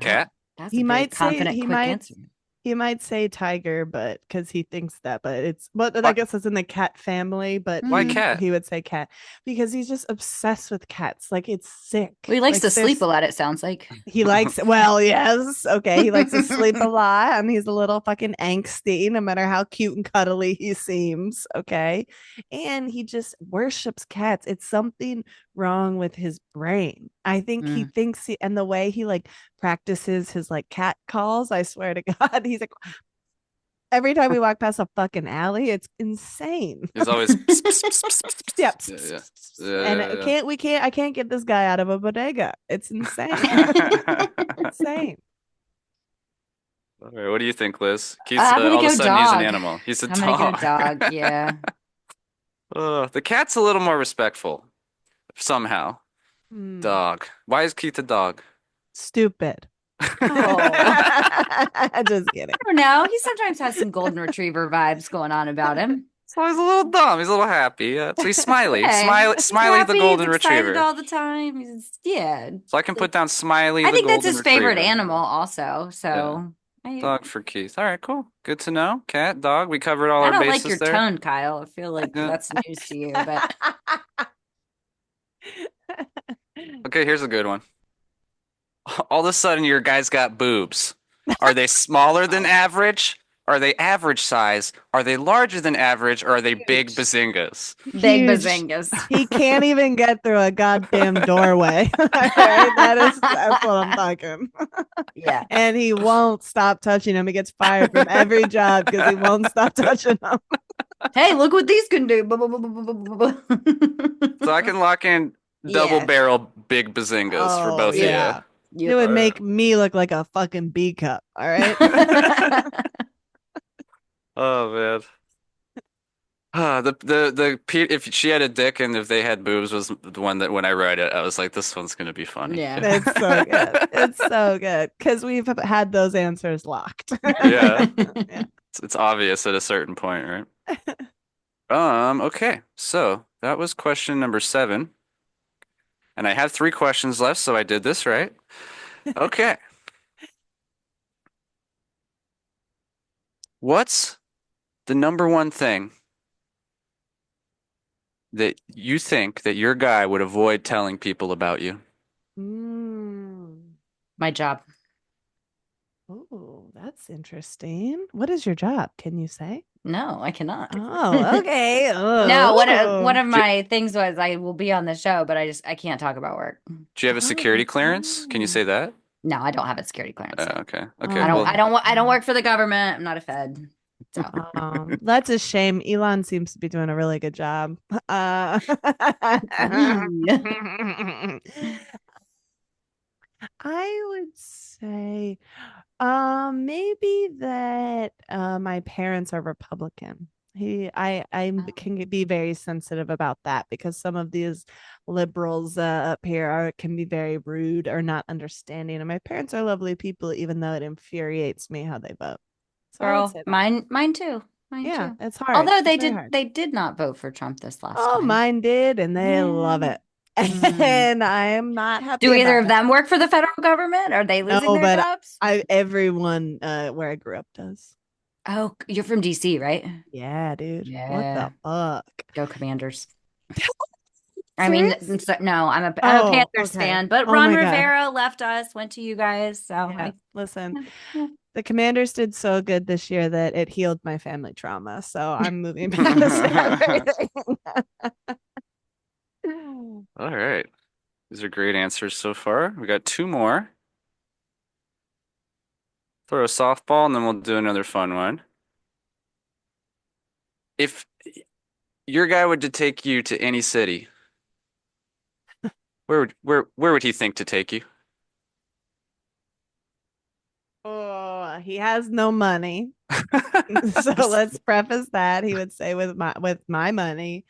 Cat? That's He a very might say- confident, he quick might- answer. He might say tiger, but because he thinks that, but I guess it's in the cat family. But Why Mhm. cat? he would say cat because he's just obsessed with cats. Like it's sick. Well, he likes Like, to sleep there's- a lot, it sounds like. He likes, well, yes, okay. He likes to sleep a lot, and he's a little fucking angsty, no matter how cute and cuddly he seems, okay. And he just worships cats. It's something wrong with his brain. I think he thinks and the way he like practices his like cat calls, I swear to God, he's like every time we walk past a fucking alley, it's insane. He's always. Yep. Yeah. And I can't get this guy out of a bodega. It's insane. Insane. All right, what do you think, Liz? Keith's I'm gonna all of a go sudden he's an dog. animal. He's a I'm gonna go dog. Yeah. The cat's a little more respectful, somehow. Hmm. Dog. Why is Keith a dog? Stupid. Oh. Just kidding. I don't know. He sometimes has some golden retriever vibes going on about him. So he's a little dumb. He's a little happy. So he's Smiley. Hey, he's Smiley the happy, golden he's excited retriever. all the time. Yeah. So I can put down Smiley I the think that's golden his favorite retriever. animal also. So Dog for Keith. All right, cool. Good to know. Cat, dog. We covered all I our don't bases like your there. tone, Kyle. I feel like Yeah. that's news to you, but Okay, here's a good one. All of a sudden, your guy's got boobs. Are they smaller than average? Are they average size? Are they larger than average? Or are they big bazingas? big Huge. bazingas. He can't even get through a goddamn doorway. All right, that's what I'm talking. Yeah. And he won't stop touching him. He gets fired from every job because he won't stop touching him. Hey, look what these can do. So I can lock in double Yeah. barrel big bazingas for both yeah. of It would make me look like a fucking B cup. All right. you. Oh man. If she had a dick and if they had boobs was the one that when I read it I was like, this one's gonna be funny. Yeah. It's so good. It's so good because we've had those answers locked. Yeah. Yeah. It's obvious at a certain point, right? Okay. So that was question number 7. And I have 3 questions left, so I did this right. Okay. What's the number one thing that you think that your guy would avoid telling people about you? My job. Oh, that's interesting. What is your job? Can you say? No, I cannot. Oh, okay. No, one Oh. of my things was I will be on the show, but I can't talk about work. Do you have a security clearance? Can you say that? No, I don't have a security clearance. Okay. I Well, don't work for the government. I'm not a Fed. So That's a shame. Elon seems to be doing a really good job. I would say maybe that my parents are Republican. I can be very sensitive about that because some of these liberals up here can be very rude or not understanding. And my parents are lovely people, even though it infuriates me how they vote. So I would girl, say that. mine too. Mine Yeah, too. it's hard. Although It's very hard. they did not vote for Trump this last Oh, time. mine did, and they love it. And I am not happy Do either about of that. them work for the federal government? Are they losing No, their but jobs? everyone where I grew up does. Oh, you're from DC, right? Yeah, dude. What Yeah. the fuck? Go Commanders. I mean, no, I'm a Oh, Panthers okay. fan, but Oh Ron my God. Rivera left us, went to you guys. So Yeah, listen, yeah. the Commanders did so good this year that it healed my family trauma. So I'm moving past everything. all right. These are great answers so far. We got two more. Throw a softball and then we'll do another fun one. If your guy would to take you to any city, where would he think to take you? Oh, he has no money. So let's preface that. He would say with my money,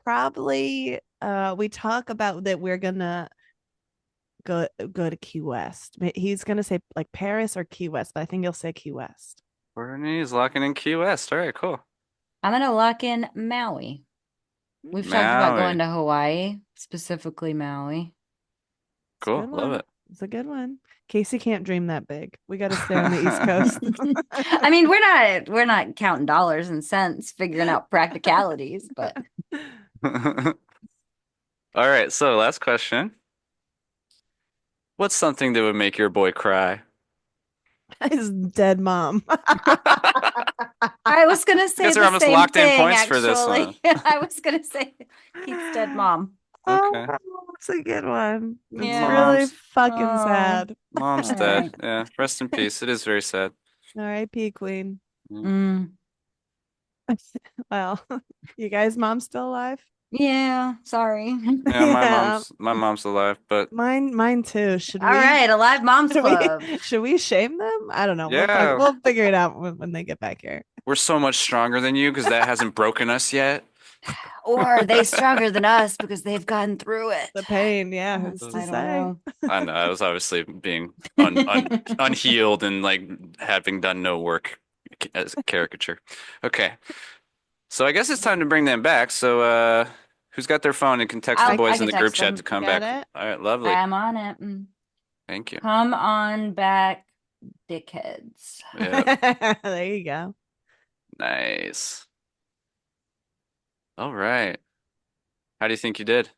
probably we talk about that we're gonna go to Key West. He's gonna say like Paris or Key West, but I think he'll say Key West. Courtney's locking in Key West. All right, cool. I'm gonna lock in Maui. We've talked about going to Hawaii, specifically Maui. Cool, love it. It's a good one. Casey can't dream that big. We got to stay on the East Coast. I mean, we're not counting dollars and cents, figuring out practicalities, but All right, so last question. What's something that would make your boy cry? His dead mom. I was gonna say Guys are the almost same locked in thing, points for this actually. one. I was gonna say Keith's dead mom. Okay. Oh, it's a good one. It's Yeah. really fucking Oh. sad. Mom's All dead. right. Yeah, rest in peace. It is very sad. R.I.P. Queen. Mm. Well, you guys' mom's still alive? Yeah, sorry. Yeah, my mom's alive, but Mine too. Should All we? right, Alive Moms Club. Should we shame them? I don't know. Yeah. We'll figure it out when they get back here. we're so much stronger than you because that hasn't broken us yet. Or are they stronger than us because they've gotten through it? The pain, yeah. Who's I to don't say? know. I know I was obviously being unhealed and like having done no work as a caricature. Okay, so I guess it's time to bring them back. So who's got their phone and can text the I boys can in the group text chat them. to come Got back? it? All right, lovely. I'm on it. Mm. Thank you. Come on back, dickheads. Yeah, There you go. nice. All right. How do you think you did?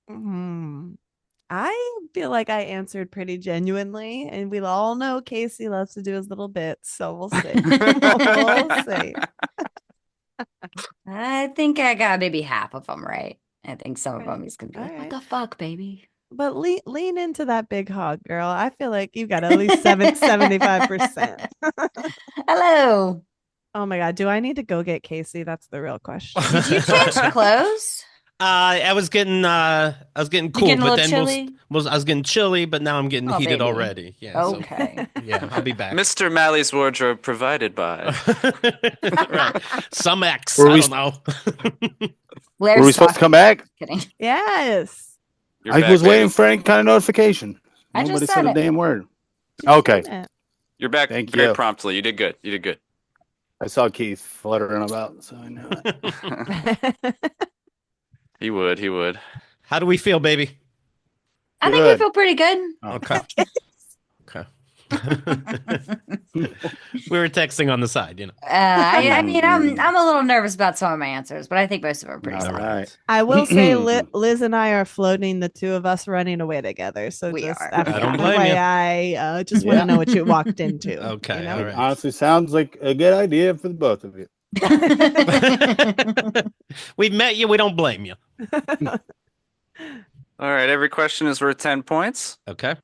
Mm. I feel like I answered pretty genuinely, and we all know Casey loves to do his little bits, so we'll see. We'll see. I think I got maybe half of them right. I think some of Okay. them he's gonna be like, All "What right. the fuck, baby?" But lean into that big hog, girl. I feel like you got at least 75%. Hello. Oh my God. Do I need to go get Casey? That's the real question. Did you change clothes? I was getting cool, getting a but little then chilly? I was getting chilly, but now I'm getting Oh, heated baby. already. Yeah. so- Okay. yeah, I'll be back. Mr. Malley's wardrobe provided by. Right. Some X. Were I we- don't know. Blair's Were we supposed to come back? Kidding. Yes. You're I back, was waiting baby. for any kind of notification. I just Nobody said said a it. damn word. She's Okay. doing it. You're back Thank very you. promptly. You did good. You did good. I saw Keith fluttering about, so I knew it. He would. He would. How do we feel, baby? I think we Good. feel pretty good. Okay. Okay. We were texting on the side, you know. I mean, I'm a little nervous about some of my answers, but I think most of them are pretty All solid. right. I will say Liz and I are floating the two of us running away together. So We just are. I don't blame you. I just want to know what you walked into. Okay, you know? all right. Honestly, sounds like a good idea for the both of you. We've met you. We don't blame you. All right, every question is worth 10 points. Okay.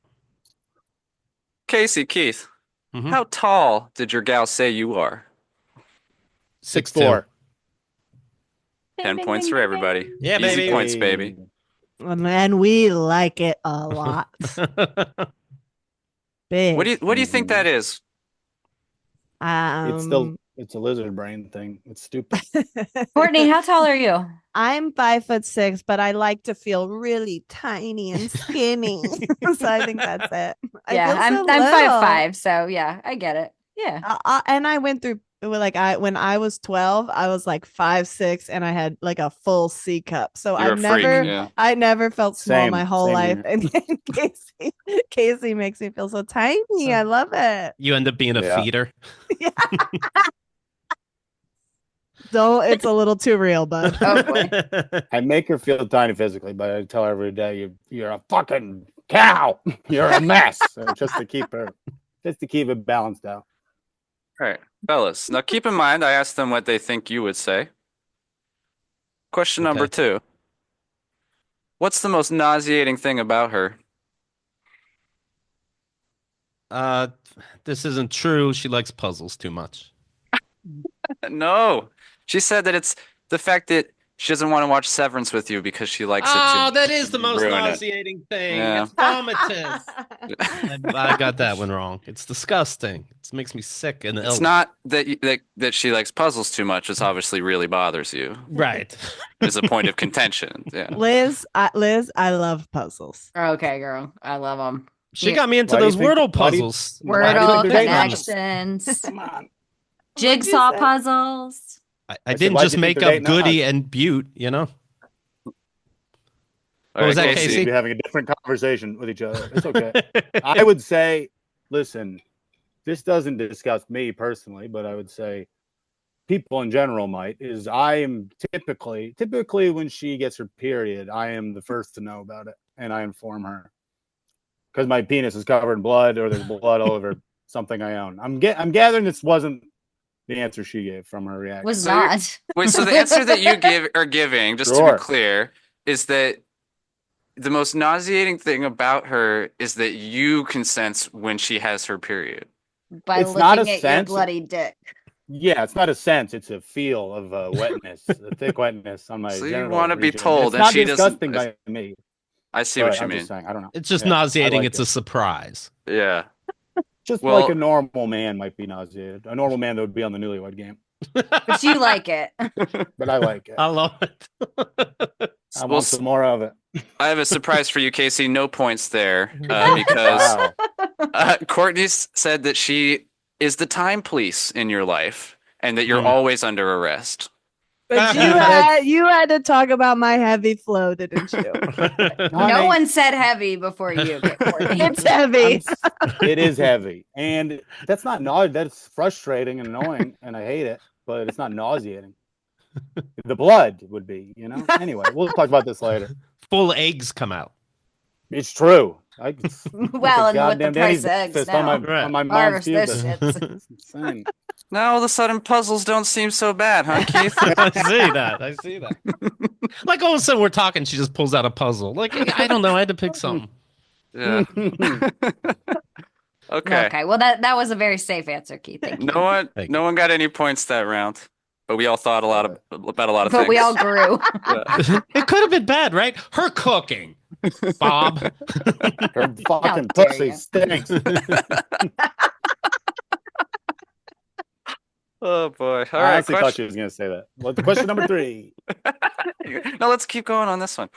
Casey, Keith, Mhm. how tall did your gal say you are? 6'2". 6'4". 10 points for everybody. Yeah, Easy baby. points, baby. And we like it a lot. Big. What do you think that is? It's a lizard brain thing. It's stupid. Courtney, how tall are you? I'm 5'6", but I like to feel really tiny and skinny. So I think that's it. I'm 5'5", so yeah, I get it. Yeah. And I went through when I was 12, I was like 5'6", and I had like a full C cup. So You're a freak, yeah. I never felt small my whole same life. here. And Casey makes me feel so tiny. I love it. You end up being a feeder. It's a little too real, bud. Oh boy. I make her feel tiny physically, but I tell her every day, you're a fucking cow. You're a mess. just to keep it balanced out. All right, fellas. Now keep in mind, I asked them what they think you would say. Question number 2. What's the most nauseating thing about her? This isn't true. She likes puzzles too much. No. She said that it's the fact that she doesn't want to watch Severance with you because she likes it too Oh, much. that is the most Ruin it. nauseating thing. Yeah. It's vomitous. I got that one wrong. It's disgusting. It makes me sick and ill. It's not that she likes puzzles too much. It's obviously really bothers you. Right. It's a point of contention. Yeah. Liz, I love puzzles. Okay, girl. I love them. She got me into Why do you those think- Wordle why do you- puzzles. Why do you Wordle think they're dating? connections, Come on. jigsaw say? puzzles. I said, didn't why'd just you think make they're up dating Goody us? and Butte, you know? All was right, that, We Casey? should be having a different conversation with each other. It's okay. I would say, listen, this doesn't discuss me personally, but I would say people in general might, is I am typically when she gets her period, I am the first to know about it, and I inform her. Because my penis is covered in blood, or there's blood all over something I own. I'm gathering this wasn't the answer she gave from her reaction. Was So you're- not. Wait, so the answer that you are giving, just to Sure. be clear, is that the most nauseating thing about her is that you can sense when she has her period. By It's not looking a at your sense. bloody dick. Yeah, it's not a sense; it's a feel of wetness, a thick wetness on my. So you genital wanna be region. told, It's and not she doesn't- disgusting by me. I see but what you I'm mean. just saying, I don't know. It's just Yeah, I nauseating. like It's it. a surprise. Yeah. Just Well- like a normal man might be nauseated. A normal man that would be on the Newlywed Game, But you like it. but I like it. I love it. I Well, want some more of it. I have a surprise for you, Casey. No points there because Wow. Courtney said that she is the time police in your life and that you're Hmm. always under arrest. But you had to talk about my heavy flow, didn't you? No Honey, one said heavy before you. Courtney. It's heavy. It is heavy, and that's not that's frustrating and annoying, and I hate it. But it's not nauseating. The blood would be, Anyway, we'll talk about this later. Full eggs come out. It's true. Well, and with the goddamn price Danny's of eggs fist now. on my mom's Harvest this pubis. shit. It's insane. Now all of a sudden puzzles don't seem so bad, huh, Keith? I see that. Like all of a sudden we're talking, she just pulls out a puzzle. Like, I don't know. I had to pick something. Yeah. Okay. Okay. Well, that was a very safe answer, Keith. Thank you. Thank No one got any points that round, but we all thought about a lot of But things. we all grew. Yeah. It could have been bad, right? Her cooking, Bob. Her fucking dare pussy you. stinks. Oh boy! All I right. honestly thought she was going to say that. Well, question number 3. No, let's keep going on this one.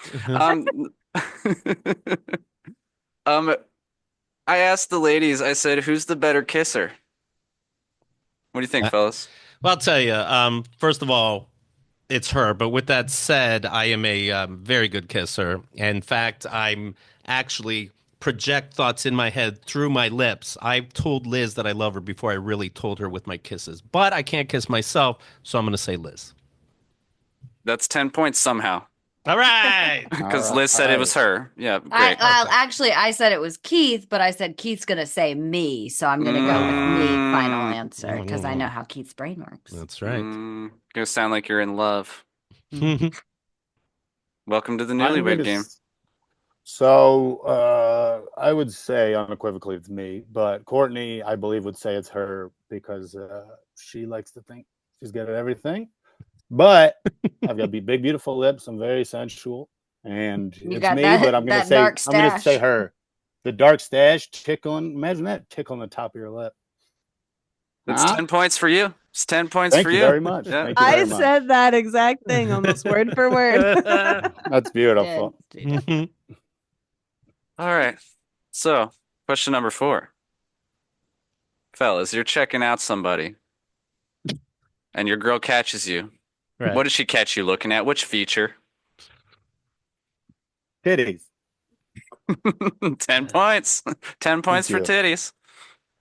I asked the ladies. I said, "Who's the better kisser?" What do you think, fellas? Well, I'll tell you. First of all, it's her. But with that said, I am a very good kisser. In fact, I'm actually project thoughts in my head through my lips. I've told Liz that I love her before I really told her with my kisses. But I can't kiss myself, so I'm going to say Liz. That's 10 points somehow. All right. Because All Liz said it was right. her. Yeah, great. Actually, I said it was Keith, but I said Keith's going to say me. So I'm going to go with me final answer because I know how Keith's brain works. That's right. Gonna sound like you're in love. Welcome to the Newlywed Game. So I would say unequivocally it's me, but Courtney, I believe, would say it's her because she likes to think she's good at everything. But I've got big, beautiful lips. I'm very sensual, and You it's got me. that- But I'm that gonna say dark I'm gonna say stash. her. The dark stash tickling. Imagine that tickling the top of your lip. It's Huh? 10 points for you. It's 10 points Thank for you you. very much. Yeah. Thank you I very much. said that exact thing, almost word for word. That's beautiful. All right. So, question number 4. Fellas, you're checking out somebody, and your girl catches you. Right. What does she catch you looking at? Which feature? Titties. 10 points. 10 points for you. titties.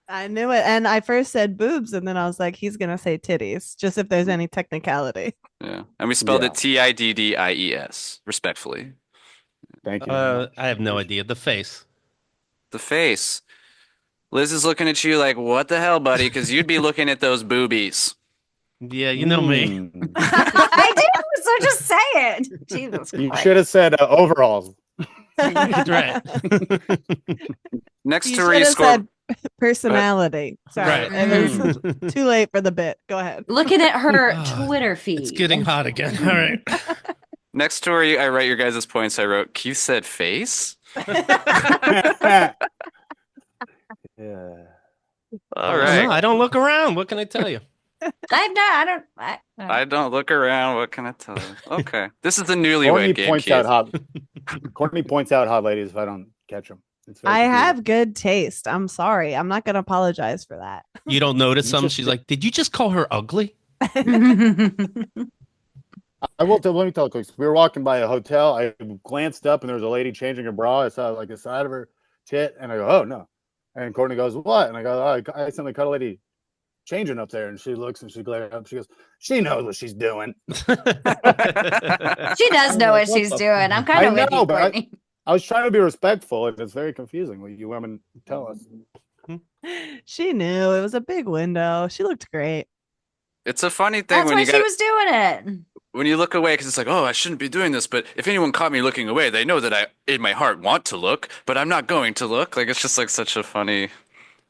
I knew it. And I first said boobs, and then I was like, he's going to say titties, just if there's any technicality. Yeah. And we spelled Yeah. it Tiddies, respectfully. Thank you. very much. I have no idea. The face. The face. Liz is looking at you like, what the hell, buddy? Because you'd be looking at those boobies. Yeah, you know me. I do. So just say it. Jesus You Christ. should have said overalls. That's right. Next You to should where you have score. said personality. Sorry. Right. And it's too late for the bit. Go ahead. Looking at her Twitter feed. It's getting hot again. All right. Next to where I write your guys' points, I wrote, Keith said face? Yeah. All right. I don't look around. What can I tell you? I don't look around. What can I tell you? Okay. This is the Courtney Newlywed Game, points Keith. out hot. Courtney points out hot ladies if I don't catch them. I have good taste. I'm sorry. I'm not going to apologize for that. You don't notice You something? just- She's like, did you just call her ugly? I will tell. Let me tell you quick. We were walking by a hotel. I glanced up and there was a lady changing her bra. I saw like the side of her tit, and I go, "Oh no!" And Courtney goes, "What?" And I go, "Oh, I accidentally caught a lady changing up there." And she looks and she glares up. She goes, "She knows what she's doing." She does know what she's doing. I'm kind of with you, but Courtney. I was trying to be respectful, and it's very confusing what you women tell us. She knew it was a big window. She looked great. It's a funny thing That's when why you she was doing it. when you look away, because it's like, oh, I shouldn't be doing this. But if anyone caught me looking away, they know that I, in my heart, want to look, but I'm not going to look. Like, it's just like such a funny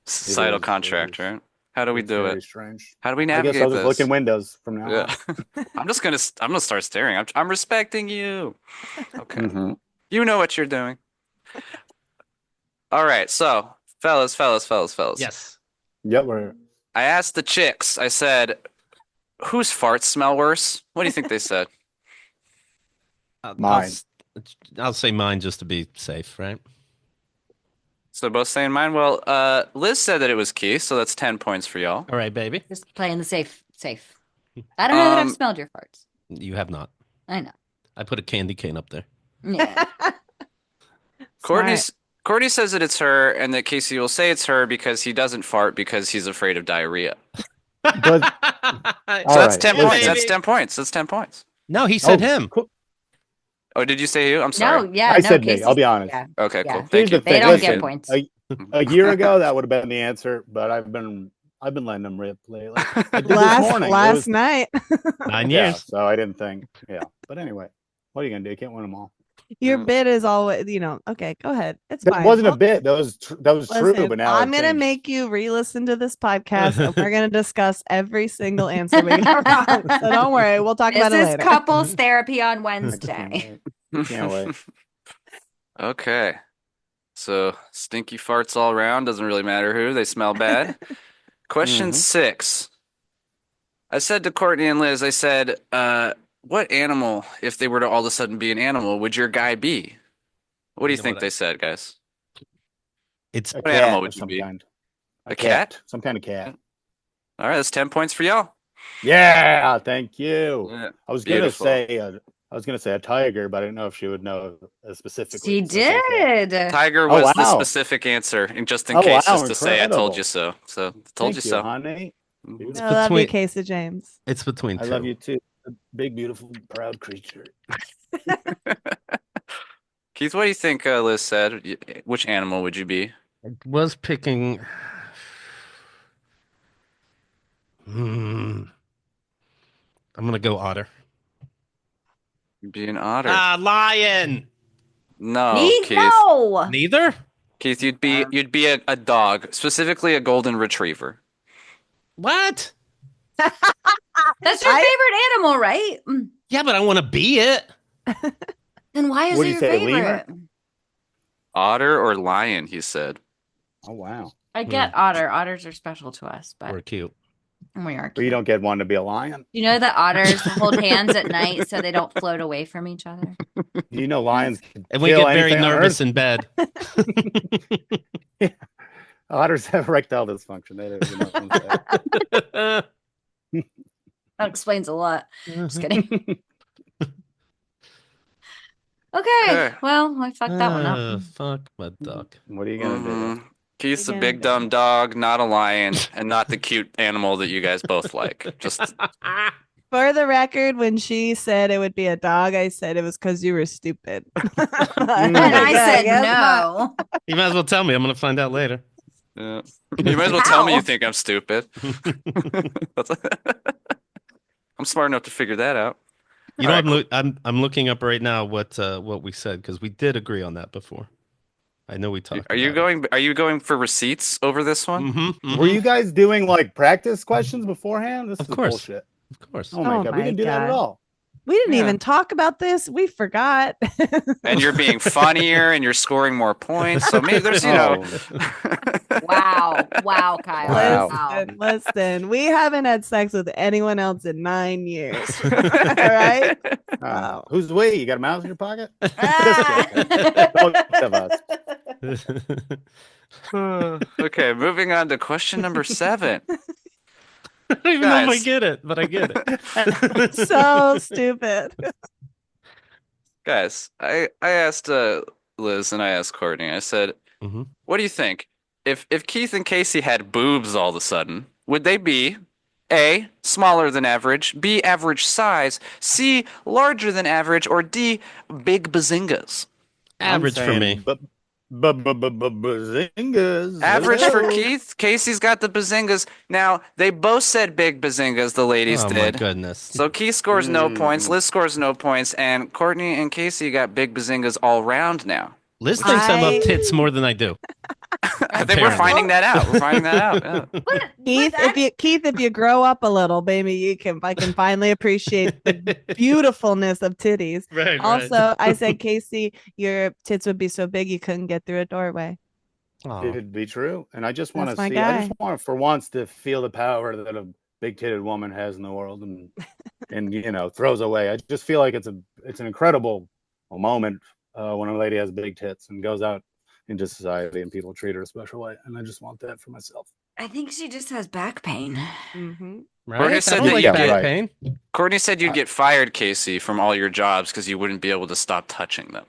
societal is, contract, it is. right? How do we It's do very it? strange. How do we I guess navigate I'll just look this? in windows from now Yeah. I'm gonna start staring. I'm respecting you. Okay. on. You know what you're doing. All right, so fellas. Yes. Yep, we're I asked the chicks, I said, whose farts smell worse? What do you think they said? Mine. I'll say mine just to be safe, right? So both saying mine. Well, Liz said that it was Keith, so that's 10 points for y'all. All right, baby. Just playing the safe. I don't know that I've Um, smelled your farts. You have not. I know. I put a candy cane up there. Yeah. Courtney says that it's her, and that Casey will say it's her because he doesn't fart because he's afraid of diarrhea. But So All that's right. 10 Yeah, points. baby. That's 10 points. That's 10 points. No, he said Oh, him. cool. Oh, did you say you? I'm sorry. No, yeah. I no, said me. Casey's- I'll be honest. Yeah. Okay, Yeah. cool. Here's Thank the you. They thing. don't Listen, get points. A year ago, that would have been the answer, but I've been letting them rip lately. I did this morning. It last was- night. 9 yeah, years. so I didn't think. Yeah, but anyway, what are you gonna do? You can't win them all. Your Mm. bit is always, okay, go ahead. It's That fine. wasn't a Well, bit. That was true. listen, But now I'm I've gonna changed. make you re-listen to this podcast, and we're gonna discuss every single answer we got wrong. So don't worry, we'll talk This about it is later. couples therapy on I Wednesday. can't wait. Okay. So stinky farts all around. Doesn't really matter who. They smell bad. Question 6. I said to Courtney and Liz, I said, what animal, if they were to all of a sudden be an animal, would your guy be? What do you You know think what they said, guys? It's A What animal cat would of you some be? kind. A cat? Some kind of cat. All right, that's 10 points for y'all. Yeah, thank you. Yeah. I was gonna Beautiful. say I was gonna say a tiger, but I didn't know if she would know specifically. She did. Tiger Oh, was the wow. specific answer, and just in Oh, case, wow, just to say I told incredible. you so. So told Thank you so. honey. It's I love you, between- Casey James. It's between I two. love you too. A big, beautiful, proud creature. Keith, what do you think Liz said? Which animal would you be? I was picking. I'm gonna go otter. You'd be an otter. Lion. No, Keith. No. Neither. Keith, you'd be a dog, specifically a golden retriever. What? That's your favorite animal, right? Yeah, but I want to be it. Then why is What it do your you say, lemur? favorite? Otter or lion, he said. Oh, wow. I get otter. Otters are special to us, but We're cute. we are But you cute. don't get one to be a lion. You know that otters hold hands at night so they don't float away from each other? You know lions can And we kill get very anything on nervous Earth. in bed. Otters have erectile dysfunction. They don't even know what I'm saying. That explains a lot. Just Mm-hmm. kidding. Okay. Well, I fucked that one up. Fuck my duck. What are you gonna do? Keith's a Again, big dumb dog, not a lion, and not the cute animal that you guys both like. Just For the record, when she said it would be a dog, I said it was because you were stupid. And I said no. You might as well tell me. I'm gonna find out later. yeah. You might as well tell me you Ow. think I'm stupid. I'm smart enough to figure that out. You know, All right, I'm looking up right now what we said because we did agree on that before. I know we talked. Are you going for receipts over this one? Mm-hmm, Were you guys doing like practice questions beforehand? This Of is course. bullshit. Of course. Oh my Oh god, we my didn't do that at God. all. We didn't Yeah. even talk about this. We forgot. And you're being funnier and you're scoring more points. So maybe there's, Oh, Wow. Wow, Kyle. Wow. Listen, we haven't had sex with anyone else in 9 years. All right? Wow. who's we? You got a mouse in your pocket? Ah. Both of us. Okay, moving on to question number 7. I don't even know if I Guys. get it, but I get it. So stupid. Guys, I asked Liz and I asked Courtney. I said, Mhm. "What do you think? If Keith and Casey had boobs all of a sudden, would they be A, smaller than average, B, average size, C, larger than average, or D, big bazingas?" Average for me. Bazingas. Average for Hello. Keith. Casey's got the bazingas. Now, they both said big bazingas, the ladies Oh my did. goodness. So Keith scores no points, Liz scores no points, and Courtney and Casey got big bazingas all round now. Liz thinks I love I- tip more than I do. I think we're finding that out. We're finding that out. Yeah. Keith, if you grow up a little, maybe I can finally appreciate the beautifulness of titties. Right. Also, I said, Casey, your tits would be so big you couldn't get through a doorway. It'd be true. And I just want to That's my see, I guy. just want for once to feel the power that a big titted woman has in the world and you know, throws away. I just feel like it's an incredible moment when a lady has big tits and goes out into society and people treat her a special way. And I just want that for myself. I think she just has back pain. Mm-hmm. Right? Courtney I said don't that like you back get- pain. Courtney said you'd get fired, Casey, from all your jobs because you wouldn't be able to stop touching them.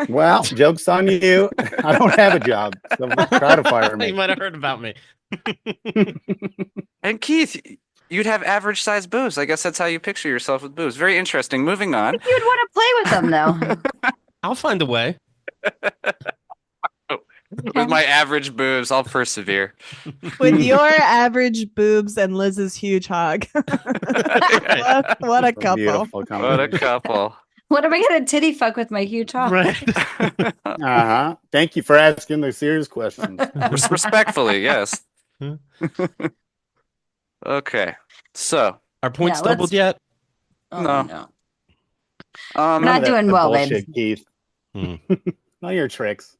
Well, joke's on you. I don't have a job. So try to fire You me. might have heard about me. And Keith, you'd have average sized boobs. I guess that's how you picture yourself with boobs. Very interesting. Moving on. You'd want to play with them, though. I'll find a way. With my average boobs, I'll persevere. With your average boobs and Liz's huge hog. What a couple. Beautiful What a combination. couple. What am I going to titty fuck with my huge hog? Right. Uh-huh. Thank you for asking the serious questions. Respectfully, yes. Hmm. Okay. So, Are points Yeah, let's- doubled yet? Oh, No. no. um, Not doing well, babe. bullshit, Keith. Hmm. Not your tricks.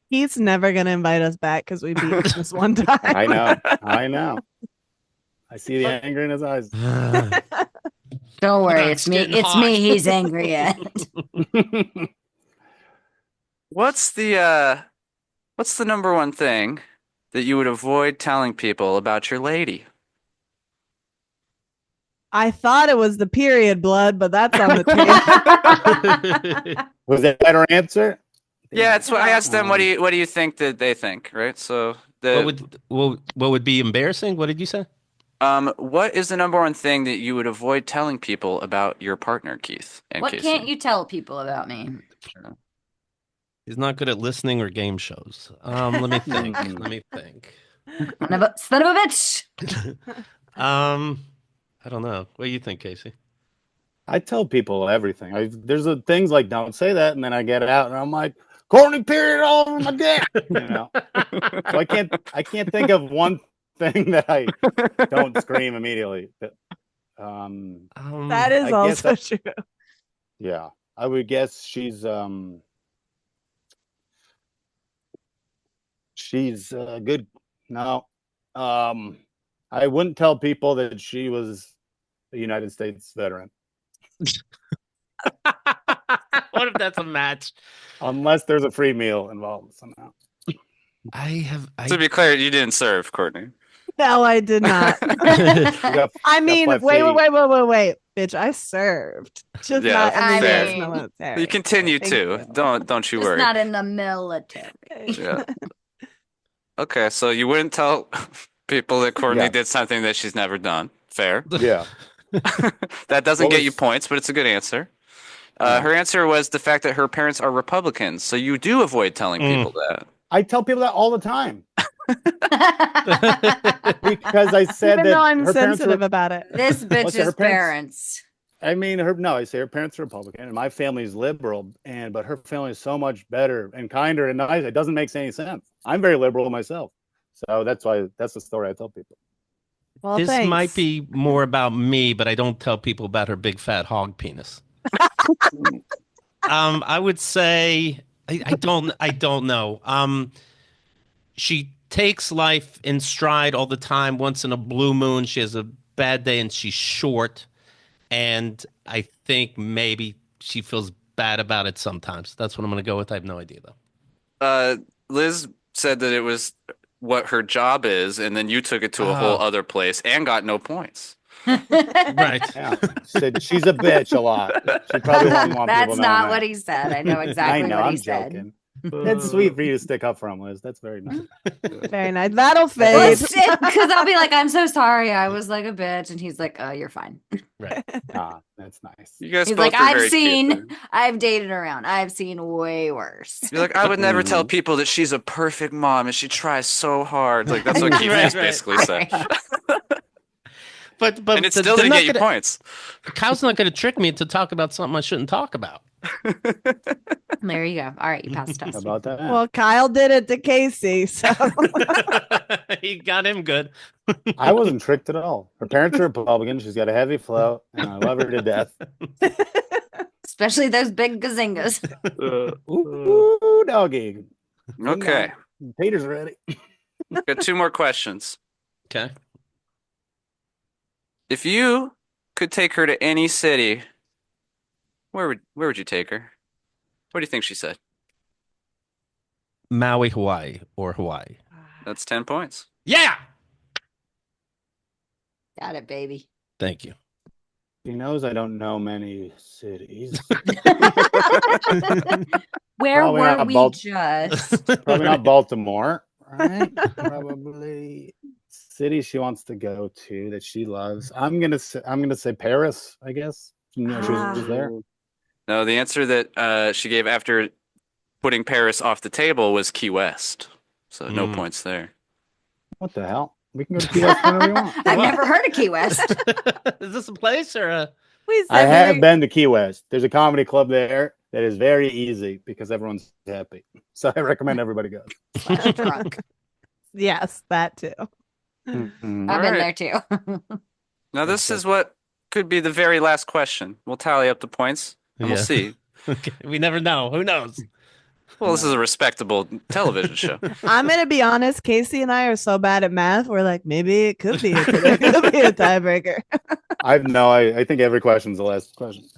He's never going to invite us back because we beat him this one time. I know. I see the anger in his eyes. Don't worry, It's it's me. getting It's hot. me. He's angry at. what's the number one thing that you would avoid telling people about your lady? I thought it was the period blood, but that's on the table. Was that a better answer? Yeah, it's what I asked them. What do you think that they think, right? So what would be embarrassing? What did you say? what is the number one thing that you would avoid telling people about your partner, Keith and What Casey? can't you tell people about me? He's not good at listening or game shows. Let me think. Let me think. Son of a bitch. I don't know. What do you think, Casey? I tell people everything. There's things like don't say that, and then I get it out, and I'm like, Courtney period all over my dick. So I can't think of one thing that I don't scream immediately. That is also true. Yeah, I would guess she's good. No, I wouldn't tell people that she was a United States veteran. What if that's a match? Unless there's a free meal involved somehow. To be clear, you didn't serve, Courtney. No, I did not. I mean, wait. Bitch, I served. Just not in the US military. You continue to. Don't you worry. Just not in the military. Yeah. Okay, so you wouldn't tell people that Courtney did something that she's never done. Fair. Yeah. That doesn't get you points, but it's a good answer. Her answer was the fact that her parents are Republicans. So you do avoid telling people that. I tell people that all the time. Because I said Even that though I'm her sensitive about it. This bitch's parents. I mean, I say her parents are Republican, and my family's liberal, but her family is so much better and kinder and nice. It doesn't make any sense. I'm very liberal myself, so that's the story I tell people. Well, this thanks. might be more about me, but I don't tell people about her big fat hog penis. I would say I don't know. She takes life in stride all the time. Once in a blue moon, she has a bad day and she's short. And I think maybe she feels bad about it sometimes. That's what I'm going to go with. I have no idea, though. Liz said that it was what her job is, and then you took it to a whole other place and got no points. Right. Yeah. Said she's a bitch a lot. She probably won't want That's people not knowing what that. he said. I know exactly what I'm he said. joking. It's sweet for you to stick up for him, Liz. That's very nice. Very nice. That'll fade. Because I'll be like, I'm so sorry. I was like a bitch. And he's like, oh, you're fine. Right. That's nice. You guys He's both like, are very cute. I've dated around. I've seen way worse. You're like, I would never tell people that she's a perfect mom and she tries so hard. Like that's what Keith just basically said. But and it still didn't get you points. Kyle's not going to trick me to talk about something I shouldn't talk about. There you go. All right, you passed us. How about that? Well, Kyle did it to Casey, so He got him good. I wasn't tricked at all. Her parents are Republican. She's got a heavy flow, and I love her to death. Especially those big gazingas. Ooh, doggy. Okay. Peter's ready. Got two more questions. Okay. If you could take her to any city, where would you take her? What do you think she said? Maui, Hawaii, or Hawaii. That's 10 points. Yeah. Got it, baby. Thank you. She knows I don't know many cities. Where Probably were not we just? Probably not Baltimore, right? Probably city she wants to go to that she loves. I'm gonna say Paris, I guess. She was there. No, the answer that she gave after putting Paris off the table was Key West. So no points there. What the hell? We can go to Key West whenever we want. I've never heard of Key West. Is this a place or a? I have been to Key West. There's a comedy club there that is very easy because everyone's happy. So I recommend everybody go. Drunk. Yes, that too. Mm-hmm. I've been there too. Now this is what could be the very last question. We'll tally up the points and we'll see. Okay. We never know. Who knows? Well, this is a respectable television show. I'm gonna be honest. Casey and I are so bad at math. We're like, maybe it could be a tiebreaker. I think every question's the last question.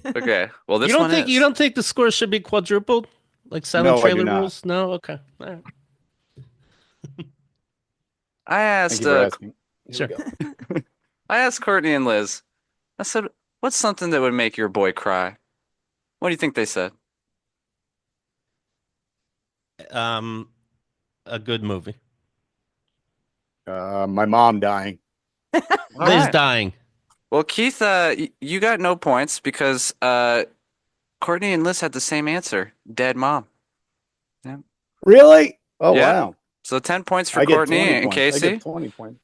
Okay. Well, this you don't think the score should be quadrupled, like Silent Trailer rules? No. Okay. All right. I asked. Thank you for asking. Sure. I asked Courtney and Liz. I said, "What's something that would make your boy cry?" What do you think they said? A good movie. My mom dying. All Liz right. dying. Well, Keith, you got no points because Courtney and Liz had the same answer. Dead mom. Really? Oh, Yeah. wow. So 10 points for I get Courtney 20 and points. I Casey. get 20 points.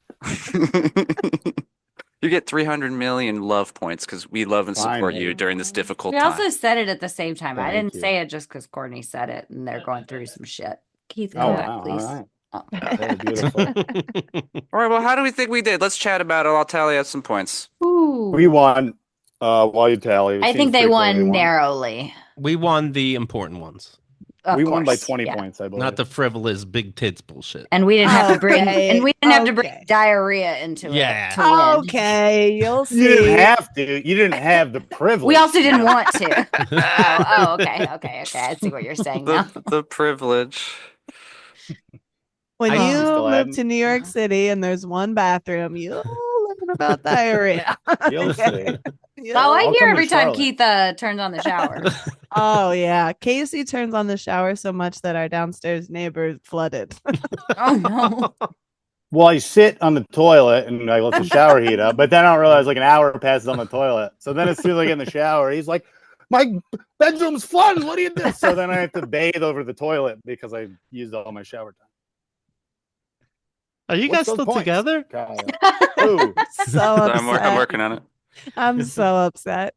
You get 300 million love points because we love and support Finally. you during this difficult We time. also said it at the same time. I Thank didn't you. say it just because Courtney said it and they're going through some shit. Keith, Oh, come back, wow. please. All right. Oh. Very beautiful. All right, well, how do we think we did? Let's chat about it. I'll tally out some points. Ooh. We won while you tally. It I seems think they pretty clear won narrowly. We won the important ones, Of We won by course, 20 yeah. points, I believe. not the frivolous big tits bullshit. And we didn't have to bring Okay, and we didn't have to bring okay. diarrhea into Yeah. it to win. Okay, you'll You see. didn't have to. You didn't have the privilege. We also didn't want to. Okay. I see what you're saying now. The privilege. When I- You you still move hadn't? to New York City and there's one bathroom, you'll learn about diarrhea. You'll see. Oh, I I'll hear come to every time Charlotte. Keith turns on the shower. Oh yeah, Casey turns on the shower so much that our downstairs neighbor flooded. Oh no. Well, I sit on the toilet and I let the shower heat up, but then I don't realize like an hour passes on the toilet. So then as soon as I get in the shower, he's like, "My bedroom's flooded. What do you do?" So then I have to bathe over the toilet because I used all my shower time. Are you What's guys those still points? together? Kyle. Ooh, So upset. I'm working on it. I'm so upset.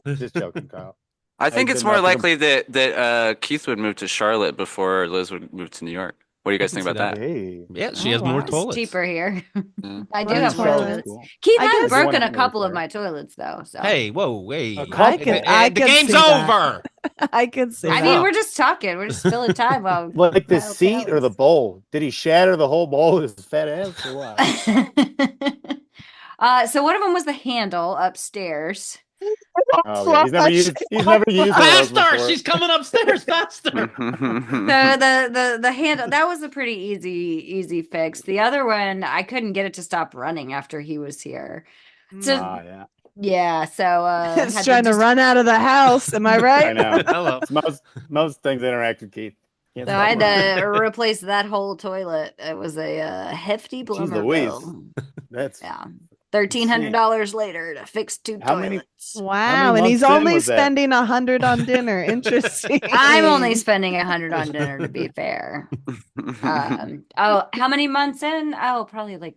just joking, Kyle. I think I it's did more not think likely that Keith would move to Charlotte before Liz would move to New York. What do you guys think see about that? Hey, Yeah, she Oh, has more wow. It's toilets. cheaper here. Yeah. I do More have more toilets. toilets. Cool. Keith I has guess- broken a One couple of there. my toilets though. So Hey, whoa, hey. A couple. I could- The I could game's see that. over. I can see I that. mean, we're just talking. We're just filling time while Like the Kyle seat or the tallies. bowl? Did he shatter the whole bowl with his fat ass or what? So one of them was the handle upstairs. Oh, yeah. He's never used one of those Faster! before. She's coming upstairs faster. So the handle, that was a pretty easy fix. The other one, I couldn't get it to stop running after he was here. So Yeah. yeah, so It's had trying to just- run out of the house. Am I right? I know. Hello. It's most things interact with Keith. Can't So stop I had running. to replace that whole toilet. It was a hefty plumber Louise. bill. That's Yeah, $1,300 later to fix two How many- toilets. Wow, and months he's in only was that? spending 100 on dinner. Interesting. I'm only spending 100 on dinner to be fair. Oh, how many months in? Oh, probably like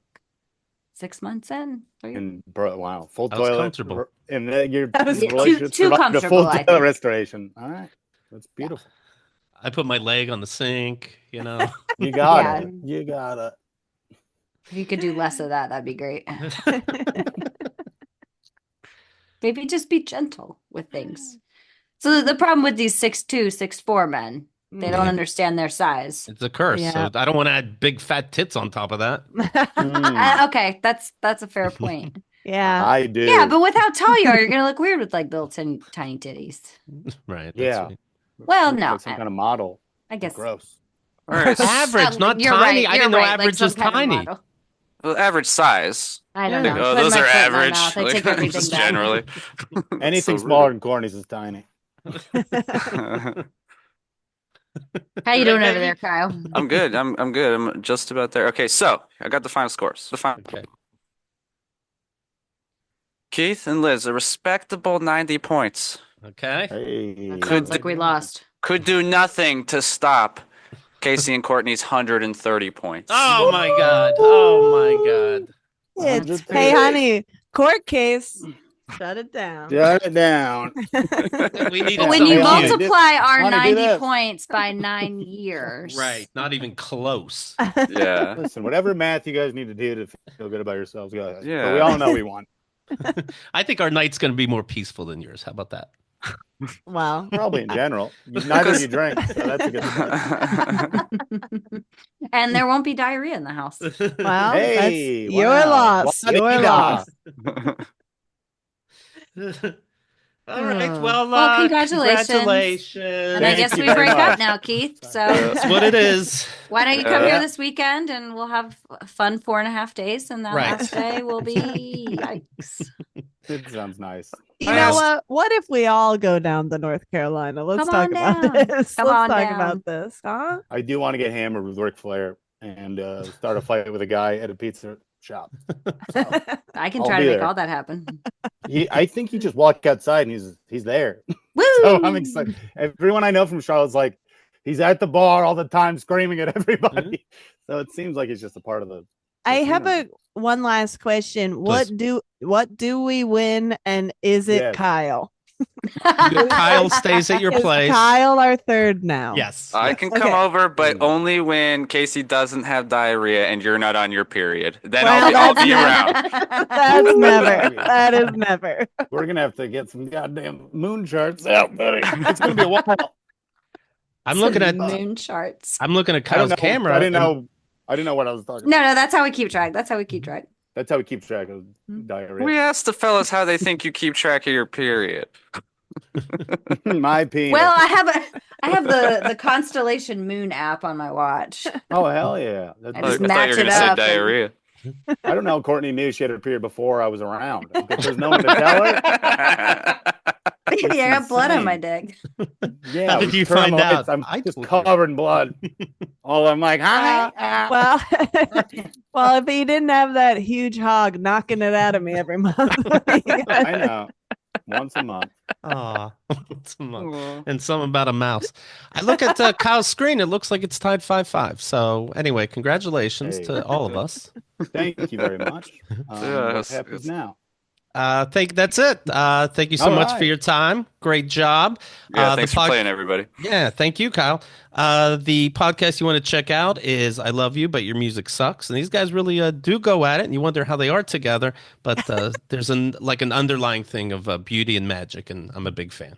6 months in. 3? and wow, full That was toilet. comfortable. And then your That was relationship too survived a comfortable, full I toilet think. restoration. All right, that's beautiful. I put my leg on the sink, you know. You got Yeah. it. You got it. If you could do less of that, that'd be great. Maybe just be gentle with things. So the problem with these 6'2", 6'4" men, they don't Yeah. understand their size. It's a curse. Yeah. So I don't want to add big fat tits on top of that. Okay, that's a fair point. yeah. I do. Yeah, but with how tall you are, you're gonna look weird with like little tiny titties. Right. Yeah. sweet. Well, Looks no, like some kind of model. I guess Gross. All right. Average, not You're tiny. right, I you're didn't know right, like average some is kind of tiny. model. Well, average size. I don't Yeah. know. Oh, Put those my are foot in my average. mouth. I Like, take everything just back. generally. Anything So smaller rude. than Courtney's is tiny. How you Right, doing over baby? there, Kyle? I'm good. I'm good. I'm just about there. Okay, so I got the final scores. Okay. Keith and Liz, a respectable 90 points. Okay. Hey. That sounds like we lost. Could do nothing to stop Casey and Courtney's 130 points. Oh my god. Oh my god. It's, 100 hey, days. honey, court case. Shut it down. Shut it down. We need But when you Hey, honey, multiply our honey, do 90 this. points by 9 years. Right. Not even close. Yeah. Listen, whatever math you guys need to do to feel good about yourselves, go ahead. Yeah. But we all know we won. I think our night's going to be more peaceful than yours. How about that? Wow. Probably in general. Neither of you drink, so that's a good thing. And there won't be diarrhea in the house. Well, Hey, that's your wow. loss. Wa-di-da. Your loss. All right. Oh. Well, Congratulations. congratulations. And I Thank guess you we very break up much. now, Keith. So That's what it is. why don't you come Yeah. here this weekend and we'll have a fun 4.5 days, and that Right. last day will be yikes. It sounds nice. You I know asked- what if we all go down to North Carolina? Let's Come talk on about down. this. Come Let's on talk down. about this, huh? I do want to get hammered with Ric Flair and start a fight with a guy at a pizza shop. I can I'll try to be make there. all that happen. I think he just walked outside and he's there. Woo! So I'm excited. Everyone I know from Charlotte's like, he's at the bar all the time screaming at everybody. So it seems like he's just a part of the I have scene. one last question. Please. What do we win, and is it Yes. Kyle? Kyle stays at your Is place. Kyle our third now? Yes. I yes. can come Okay. over, but Mm. only when Casey doesn't have diarrhea and you're not on your period. Then Well, I'll be that's around. That's Ooh, never. baby. That is never. We're gonna have to get some goddamn moon charts out, buddy. It's gonna be a while. I'm looking at moon charts. I'm looking at I Kyle's don't know. camera. I didn't and- know. I didn't know what I was talking No, about. that's how we keep track. That's how we keep track. That's how we keep track of diarrhea. We asked the fellas how they think you keep track of your period. My penis. Well, I have the Constellation Moon app on my watch. Oh hell yeah! I I just thought match you were it gonna say up and- diarrhea. I don't know. how Courtney knew she had her period before I was around. Because there's no one to tell her. Yeah, I got blood on my insane. dick. Yeah. How did we you turn on find the lights, out? I'm I just told you. covered in blood. All I'm like, hi. Well, well, if he didn't have that huge hog knocking it out of me every month, I know. Once a month. Aw, it's a month. And something about a mouse. I look at Kyle's screen. It looks like it's tied 5-5. So anyway, congratulations Hey. to all of us. Thank you very much. Yeah, What happens now? That's it. Thank you so All much for right. your time. Great job. Yeah, The thanks for pod- playing, everybody. Yeah, thank you, Kyle. The podcast you want to check out is I Love You, But Your Music Sucks. And these guys really do go at it, and you wonder how they are together. But there's an underlying thing of beauty and magic, and I'm a big fan.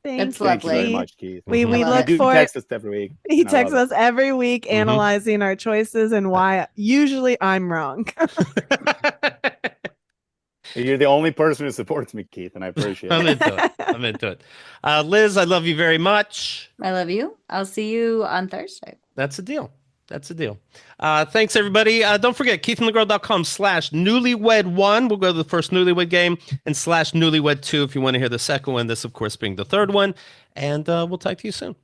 It's Thank you very lovely. much, Keith. We I love look You for text us every week. He and I texts love us every week Mhm. analyzing our choices and why usually I'm wrong. it. You're the only person who supports me, Keith, and I appreciate I'm it. into it. I'm into it. Liz, I love you very much. I love you. I'll see you on Thursday. That's a deal. That's a deal. Thanks, everybody. Don't forget, keithandthegirl.com/newlywed1. We'll go to the first Newlywed game and /newlywed2 if you want to hear the second one. This, of course, being the third one. And we'll talk to you soon.